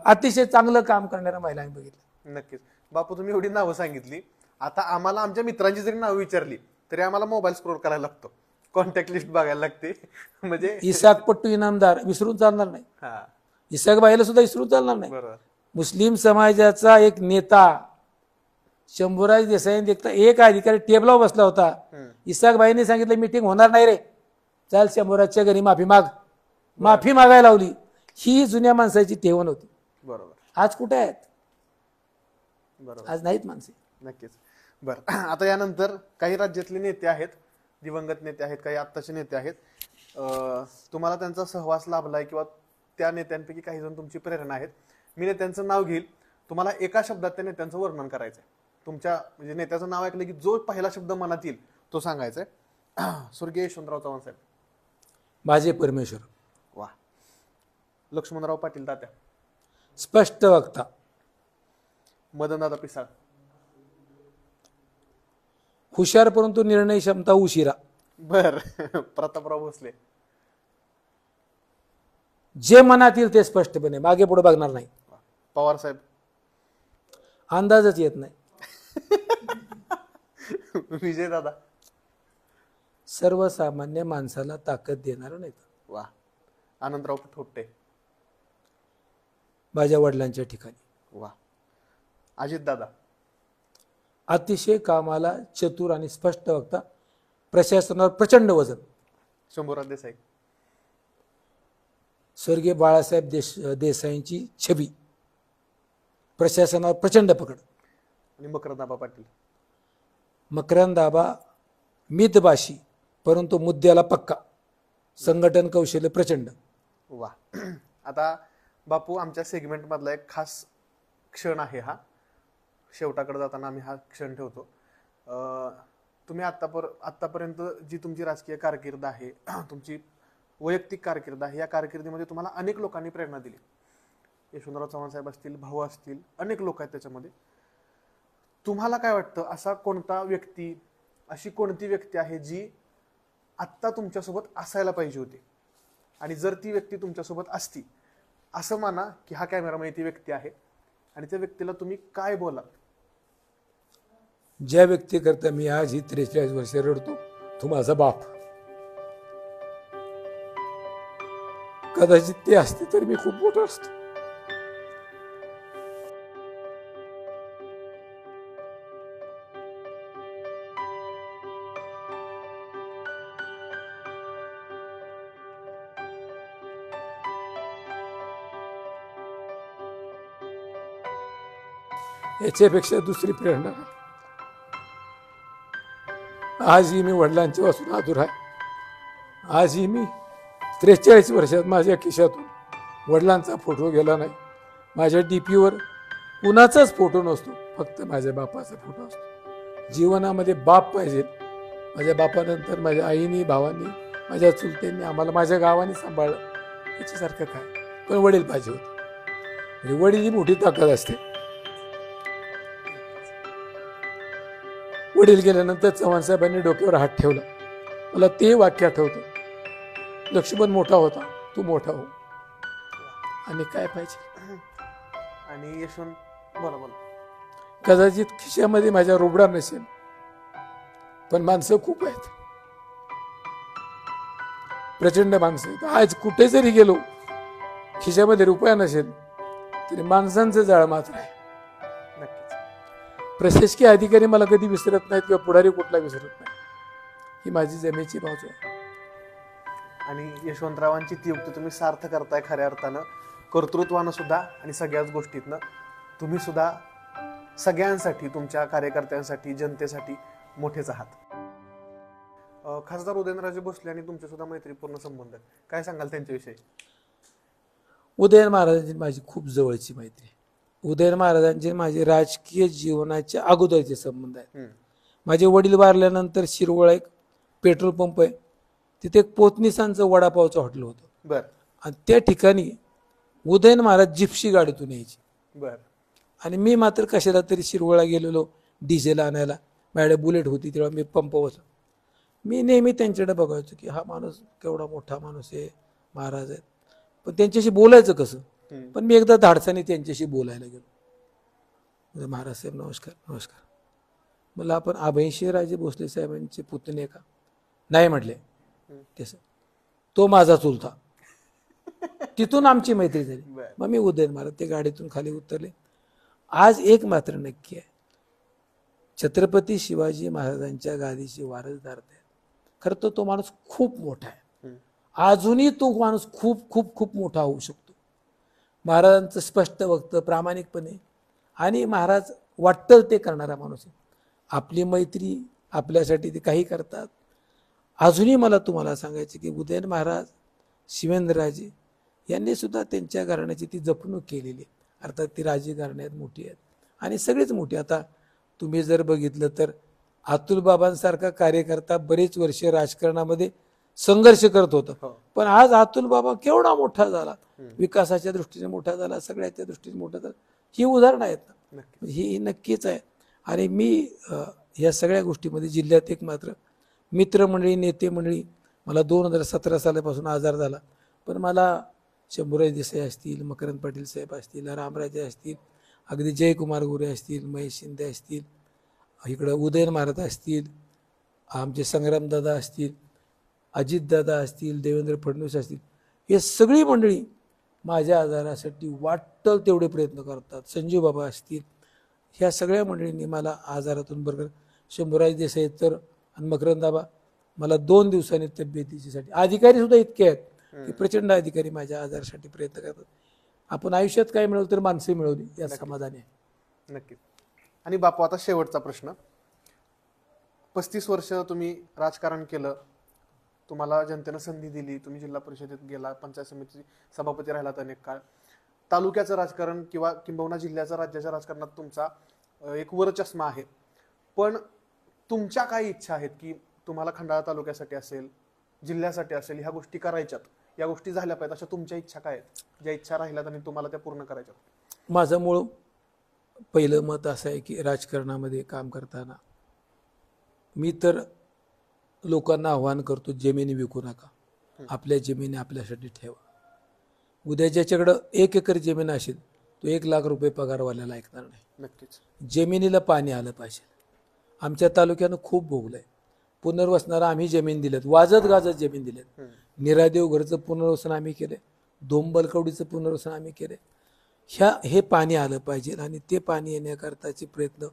अतिशय चांगलं काम करणाऱ्या महिला आम्ही बघितल्या. नक्कीच. बापू, तुम्ही एवढी नावं सांगितली, आता आम्हाला आमच्या मित्रांची जरी नावं विचारली तरी आम्हाला मोबाईल स्क्रोल करायला लागतो, कॉन्टॅक्ट लिस्ट बघायला लागते. म्हणजे इसाक पट्टू इनामदार विसरून चालणार नाही, हा इसाक बाईला सुद्धा विसरून चालणार नाही. बरोबर. मुस्लिम समाजाचा एक नेता शंभूराज देसाई देखता एक अधिकारी टेबलावर बसला होता. इसाक बाईंनी सांगितलं मीटिंग होणार नाही रे, चाल शंभूराजच्या घरी माफी माग. माफी मागायला लावली. ही जुन्या माणसाची ठेवण होती. बरोबर. आज कुठे आहेत? बरोबर. आज नाहीत माणसे. नक्कीच. बरं, आता यानंतर काही राज्यातले नेते आहेत, दिवंगत नेते आहेत, काही आत्ताचे नेते आहेत. तुम्हाला त्यांचा सहवास लाभलाय किंवा त्या नेत्यांपैकी काही जण तुमची प्रेरणा आहेत. मी नेत्यांचं नाव घेईल, तुम्हाला एका शब्दात त्या नेत्यांचं वर्णन करायचंय. तुमच्या म्हणजे नेत्याचं नाव ऐकलं की जो पहिला शब्द मनात येईल तो सांगायचा आहे. स्वर्गीय यशवंतराव चव्हाण साहेब. माझे परमेश्वर. वा. लक्ष्मणराव पाटील तात्या. स्पष्ट वक्ता. मदनदादा पिसाळ. हुशार परंतु निर्णय क्षमता उशिरा. बर. प्रतापराव भोसले. जे मनात येईल ते स्पष्टपणे, मागे पुढे बघणार नाही. पवार साहेब. अंदाजच येत नाही. विजय दादा. सर्वसामान्य माणसाला ताकद देणार नाही. वा. आनंदराव थोपटे. माझ्या वडिलांच्या ठिकाणी. वा. अजित दादा. अतिशय कामाला चतुर आणि स्पष्ट वक्ता, प्रशासनावर प्रचंड वजन. शंभूराज देसाई. स्वर्गीय बाळासाहेब देसाईंची छबी, प्रशासनावर प्रचंड पकड. आणि मकरंदाबा पाटील. मकरंदाबा मितभाषी परंतु मुद्द्याला पक्का, संघटन कौशल्य प्रचंड. वा. आता बापू, आमच्या सेगमेंट मधला एक खास क्षण आहे हा. शेवटाकडे जाताना आम्ही हा क्षण ठेवतो. तुम्ही आतापर्यंत जी तुमची राजकीय कारकीर्द आहे, तुमची वैयक्तिक कारकीर्द आहे, या कारकिर्दीमध्ये तुम्हाला अनेक लोकांनी प्रेरणा दिली. यशवंतराव चव्हाण साहेब असतील, भाऊ असतील, अनेक लोक आहेत त्याच्यामध्ये. तुम्हाला काय वाटतं, असा कोणता व्यक्ती, अशी कोणती व्यक्ती आहे जी आत्ता तुमच्यासोबत असायला पाहिजे होती, आणि जर ती व्यक्ती तुमच्यासोबत असती, असं माना की हा कॅमेरामध्ये ती व्यक्ती आहे, आणि त्या व्यक्तीला तुम्ही काय बोलाल? ज्या व्यक्तीकरता मी आज ही 43 वर्ष रडतो तू माझा बाप. कदाचित ते असते तर मी खूप मोठा असतो. याच्यापेक्षा दुसरी प्रेरणा नाही. आजही मी वडिलांच्या पासून आतुर आहे. आजही मी 43 वर्षात माझ्या खिशातून वडिलांचा फोटो गेला नाही. माझ्या डीपीवर कुणाचाच फोटो नसतो, फक्त माझ्या बापाचा फोटो असतो. जीवनामध्ये बाप पाहिजे. माझ्या बापानंतर माझ्या आईनी, भावांनी, माझ्या चुलत्यांनी, आम्हाला माझ्या गावाने सांभाळलं. याच्यासारखं काय, पण वडील पाहिजे होते. म्हणजे वडील ही मोठी ताकद असते. वडील गेल्यानंतर चव्हाण साहेबांनी डोक्यावर हात ठेवला. मला ते वाक्य आठवतं, लक्ष्मण मोठा होता, तू मोठा हो. आणि काय पाहिजे. आणि यशवंत बोला बोला. कदाचित खिशामध्ये माझ्या रोबडा नसेल, पण माणसं खूप आहेत, प्रचंड माणसं आहेत. आज कुठे जरी गेलो, खिशामध्ये रुपया नसेल तरी माणसांचं जाळ मात्र आहे. प्रशासकीय अधिकारी मला कधी विसरत नाहीत किंवा पुढारी कुठला विसरत नाही. ही माझी जमेची बाजू आहे. आणि यशवंतरावांची ती युक्ती तुम्ही सार्थ करताय खऱ्या अर्थानं, कर्तृत्वानं सुद्धा आणि सगळ्याच गोष्टीतनं. तुम्ही सुद्धा सगळ्यांसाठी, तुमच्या कार्यकर्त्यांसाठी, जनतेसाठी मोठेच आहात. खासदार उदयनराजे भोसले आणि तुमचे सुद्धा मैत्रीपूर्ण संबंध आहेत. काय सांगाल त्यांच्याविषयी. उदयन महाराजांची माझी खूप जवळची मैत्री आहे. उदयन महाराजांचे माझे राजकीय जीवनाच्या अगोदरचे संबंध आहेत. माझे वडील वारल्यानंतर शिरवळ एक पेट्रोल पंप आहे, तिथे एक पोतनीसांचं वडापावचं हॉटेल होतं. बर. आणि त्या ठिकाणी उदयन महाराज जिप्सी गाडीतून यायची. बर. आणि मी मात्र कशाला तरी शिरवळला गेलेलो डिझेल आणायला. माझ्याकडे बुलेट होती, तेव्हा मी पंप होतो. मी नेहमी त्यांच्याकडे बघायचो की हा माणूस केवढा मोठा माणूस आहे, महाराज आहेत, पण त्यांच्याशी बोलायचं कसं. पण मी एकदा धाडसाने त्यांच्याशी बोलायला गेलो. महाराज साहेब नमस्कार. नमस्कार. मला आपण अभयसिंहराजे भोसले साहेबांचे पुतणे का. नाही म्हटले. तसं तो माझा चुलता. तिथून आमची मैत्री झाली. मग मी उदयन महाराज ते गाडीतून खाली उतरले. आज एक मात्र नक्की आहे, छत्रपती शिवाजी महाराजांच्या गादीचे वारसदार आहेत. खरं तर तो माणूस खूप मोठा आहे. अजूनही तो माणूस खूप खूप खूप मोठा होऊ शकतो. महाराजांचं स्पष्ट वक्तं, प्रामाणिकपणे, आणि महाराज वाटतं ते करणारा माणूस आहे. आपली मैत्री आपल्यासाठी ते काही करतात. अजूनही मला तुम्हाला सांगायचं की उदयन महाराज, शिवेंद्रराजे यांनी सुद्धा त्यांच्या घराण्याची ती जपणूक केलेली आहे. अर्थात ती राजे घराण्यात मोठी आहेत आणि सगळेच मोठी. आता तुम्ही जर बघितलं तर अतुल बाबांसारखा कार्यकर्ता बरेच वर्ष राजकारणामध्ये संघर्ष करत होता, पण आज अतुल बाबा केवढा मोठा झाला, विकासाच्या दृष्टीने मोठा झाला, सगळ्याच्या दृष्टीने मोठा झाला. ही उदाहरणं आहेत ना, ही नक्कीच आहे. आणि मी या सगळ्या गोष्टीमध्ये जिल्ह्यात एक मात्र मित्रमंडळी, नेते मंडळी, मला 2017 सालापासून आजार झाला, पण मला शंभूराज देसाई असतील, मकरंद पाटील साहेब असतील, रामराजे असतील, अगदी जयकुमार गोरे असतील, महेश शिंदे असतील, इकडं उदयन महाराज असतील, आमचे संग्रामदादा असतील, अजितदादा असतील, देवेंद्र फडणवीस असतील, हे सगळी मंडळी माझ्या आजारासाठी वाटतं तेवढे प्रयत्न करतात. संजीव बाबा असतील, ह्या सगळ्या मंडळींनी मला आजारातून बरोबर. शंभूराज देसाई तर आणि मकरंदाबा मला 2 दिवसांनी तब्येतीसाठी. अधिकारी सुद्धा इतके आहेत की प्रचंड अधिकारी माझ्या आजारासाठी प्रयत्न करतात. आपण आयुष्यात काय मिळवलं तर माणसे मिळवली, या समाधानी आहे. नक्कीच. आणि बापू, आता शेवटचा प्रश्न. 35 वर्ष तुम्ही राजकारण केलं, तुम्हाला जनतेनं संधी दिली, तुम्ही जिल्हा परिषदेत गेला, पंचायत समिती सभापती राहिलात अनेक काळ. तालुक्याचं राजकारण किंवा किंबहुना जिल्ह्याचं, राज्याच्या राजकारणात तुमचा एक वरचष्मा आहे. पण तुमच्या काही इच्छा आहेत की तुम्हाला खंडाळा तालुक्यासाठी असेल, जिल्ह्यासाठी असेल, ह्या गोष्टी करायच्यात, या गोष्टी झाल्या पाहिजेत, अशा तुमच्या इच्छा काय आहेत, ज्या इच्छा राहिल्यात आणि तुम्हाला त्या पूर्ण करायच्यात? माझं मूळ पहिलं मत असं आहे की राजकारणामध्ये काम करताना मी तर लोकांना आव्हान करतो, जमिनी विकू नका, आपल्या जमिनी आपल्यासाठी ठेवा. उद्या ज्याच्याकडं 1 एकर जमीन असेल तो 1 लाख रुपये पगारवाल्याला ऐकणार नाही. नक्कीच. जमिनीला पाणी आलं पाहिजे. आमच्या तालुक्यानं खूप भोगलंय. पुनर्वसनाला आम्ही जमीन दिलेत, वाजत गाजत जमीन दिलेत. निरादेव घरचं पुनर्वसन आम्ही केले, दोंबलकवडीचं पुनर्वसन आम्ही केले. हे पाणी आलं पाहिजे आणि ते पाणी येण्याकरताचे प्रयत्न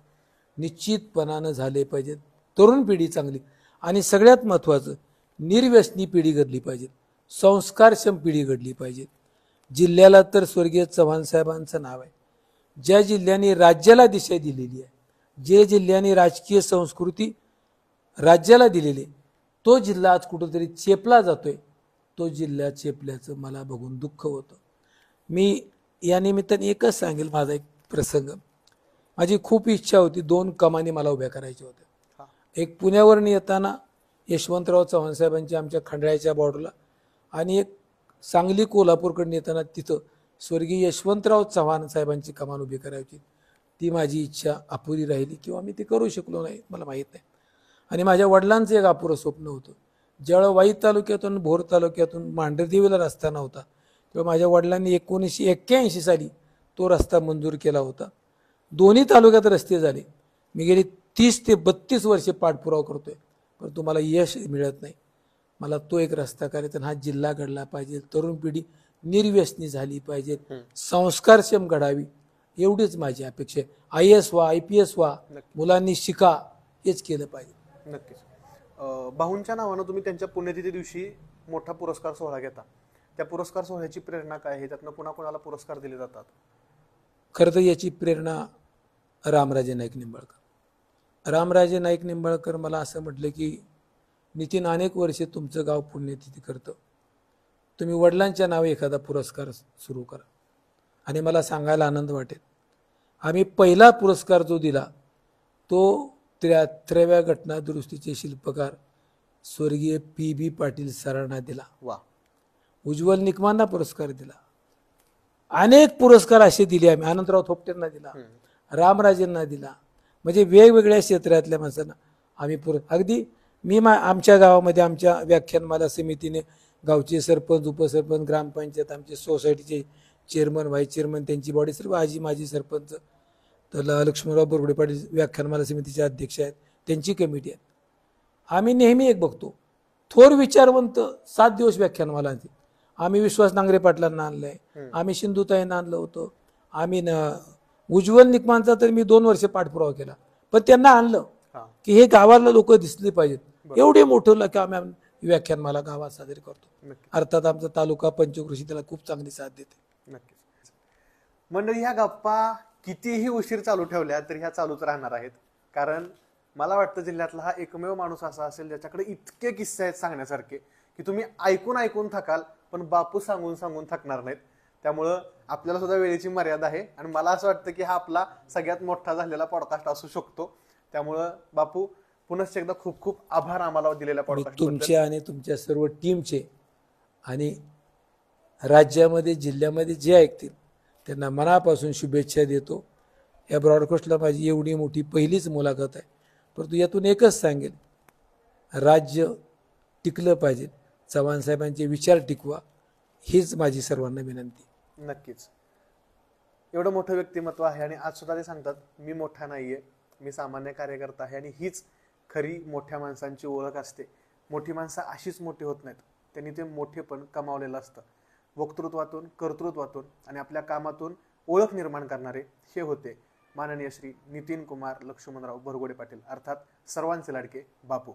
निश्चितपणानं झाले पाहिजेत. तरुण पिढी चांगली आणि सगळ्यात महत्त्वाचं निर्व्यसनी पिढी घडली पाहिजे, संस्कारक्षम पिढी घडली पाहिजे. जिल्ह्याला तर स्वर्गीय चव्हाण साहेबांचं नाव आहे. ज्या जिल्ह्याने राज्याला दिशा दिलेली आहे, जे जिल्ह्याने राजकीय संस्कृती राज्याला दिलेली आहे, तो जिल्हा आज कुठंतरी चेपला जातोय. तो जिल्हा चेपल्याचं मला बघून दुःख होतं. मी या निमित्ताने एकच सांगेल, माझा एक प्रसंग. माझी खूप इच्छा होती 2 कमानी मला उभ्या करायच्या होत्या. एक पुण्यावरून येताना यशवंतराव चव्हाण साहेबांच्या आमच्या खंडाळ्याच्या बॉर्डरला, आणि एक सांगली कोल्हापूरकडून येताना तिथं स्वर्गीय यशवंतराव चव्हाण साहेबांची कमान उभी करायची. ती माझी इच्छा अपुरी राहिली किंवा मी ती करू शकलो नाही, मला माहीत नाही. आणि माझ्या वडिलांचं एक अपुरं स्वप्न होतं. ज्यावेळेला वाई तालुक्यातून भोर तालुक्यातून मांढरदेवीला रस्ता नव्हता, तेव्हा माझ्या वडिलांनी 1981 साली तो रस्ता मंजूर केला होता. दोन्ही तालुक्यात रस्ते झाले. मी गेली 30 ते 32 वर्षे पाठपुरावा करतोय, पण तुम्हाला यश मिळत नाही. मला तो एक रस्ता करायचा, हा जिल्हा घडला पाहिजे, तरुण पिढी निर्व्यसनी झाली पाहिजे, संस्कारक्षम घडावी, एवढीच माझी अपेक्षा आहे. IAS व्हा, IPS व्हा, मुलांनी शिका, हेच केलं पाहिजे. नक्कीच. भाऊंच्या नावानं तुम्ही त्यांच्या पुण्यतिथी दिवशी मोठा पुरस्कार सोहळा घेता. त्या पुरस्कार सोहळ्याची प्रेरणा काय आहे? त्यातनं पुन्हा कोणाला पुरस्कार दिले जातात? खरं तर याची प्रेरणा रामराजे नाईक निंबाळकर. रामराजे नाईक निंबाळकर मला असं म्हटलं की नितीन, अनेक वर्षे तुमचं गाव पुण्यतिथी करतं, तुम्ही वडिलांच्या नावे एखादा पुरस्कार सुरू करा. आणि मला सांगायला आनंद वाटेल, आम्ही पहिला पुरस्कार जो दिला तो 73व्या घटना दुरुस्तीचे शिल्पकार स्वर्गीय PB पाटील सरांना दिला. वा. उज्ज्वल निकमांना पुरस्कार दिला. अनेक पुरस्कार असे दिले आम्ही. अनंतराव थोपटेंना दिला, रामराजेंना दिला. म्हणजे वेगवेगळ्या क्षेत्रातल्या माणसांना आम्ही अगदी मी आमच्या गावामध्ये आमच्या व्याख्यानमाला समितीने गावचे सरपंच, उपसरपंच, ग्रामपंचायत, आमचे सोसायटीचे चेअरमन, व्हाईस चेअरमन, त्यांची बॉडी सर्व आजी माजी सरपंच, तर लक्ष्मणराव बोरगुडे पाटील व्याख्यानमाला समितीचे अध्यक्ष आहेत, त्यांची कमिटी आहे. आम्ही नेहमी एक बघतो, थोर विचारवंत 7 दिवस व्याख्यानमाला आणते. आम्ही विश्वास नांगरे पाटलांना आणलंय, आम्ही सिंधुताईंना आणलं होतं, आम्ही उज्ज्वल निकमांचा तर मी 2 वर्ष पाठपुरावा केला, पण त्यांना आणलं की हे गावाला लोक दिसली पाहिजेत. एवढे मोठं की आम्ही व्याख्यानमाला गावात साजरी करतो. अर्थात आमचा तालुका पंचकृषी त्याला खूप चांगली साथ देते. नक्कीच. मंडळी, ह्या गप्पा कितीही उशीर चालू ठेवल्या तरी ह्या चालूच राहणार आहेत. कारण मला वाटतं जिल्ह्यातला हा एकमेव माणूस असा असेल ज्याच्याकडे इतके किस्से आहेत सांगण्यासारखे की तुम्ही ऐकून ऐकून थकाल, पण बापू सांगून सांगून थकणार नाहीत. त्यामुळं आपल्याला सुद्धा वेळेची मर्यादा आहे आणि मला असं वाटतं की हा आपला सगळ्यात मोठा झालेला पॉडकास्ट असू शकतो. त्यामुळं बापू, पुनश्च एकदा खूप खूप आभार आम्हाला दिलेल्या पॉडकास्ट तुमचे आणि तुमच्या सर्व टीमचे, आणि राज्यामध्ये जिल्ह्यामध्ये जे ऐकतील त्यांना मनापासून शुभेच्छा देतो. या ब्रॉडकास्टला माझी एवढी मोठी पहिलीच मुलाखत आहे, परंतु यातून एकच सांगेल, राज्य टिकलं पाहिजे, चव्हाण साहेबांचे विचार टिकवा, हीच माझी सर्वांना विनंती. नक्कीच. एवढं मोठं व्यक्तिमत्व आहे आणि आज सुद्धा ते सांगतात, मी मोठा नाहीये, मी सामान्य कार्यकर्ता आहे. आणि हीच खरी मोठ्या माणसांची ओळख असते. मोठी माणसं अशीच मोठी होत नाहीत, त्यांनी ते मोठेपण कमावलेलं असतं. वक्तृत्वातून, कर्तृत्वातून आणि आपल्या कामातून ओळख निर्माण करणारे हे होते माननीय श्री नितीन कुमार लक्ष्मणराव बोरगुडे पाटील, अर्थात सर्वांचे लाडके बापू.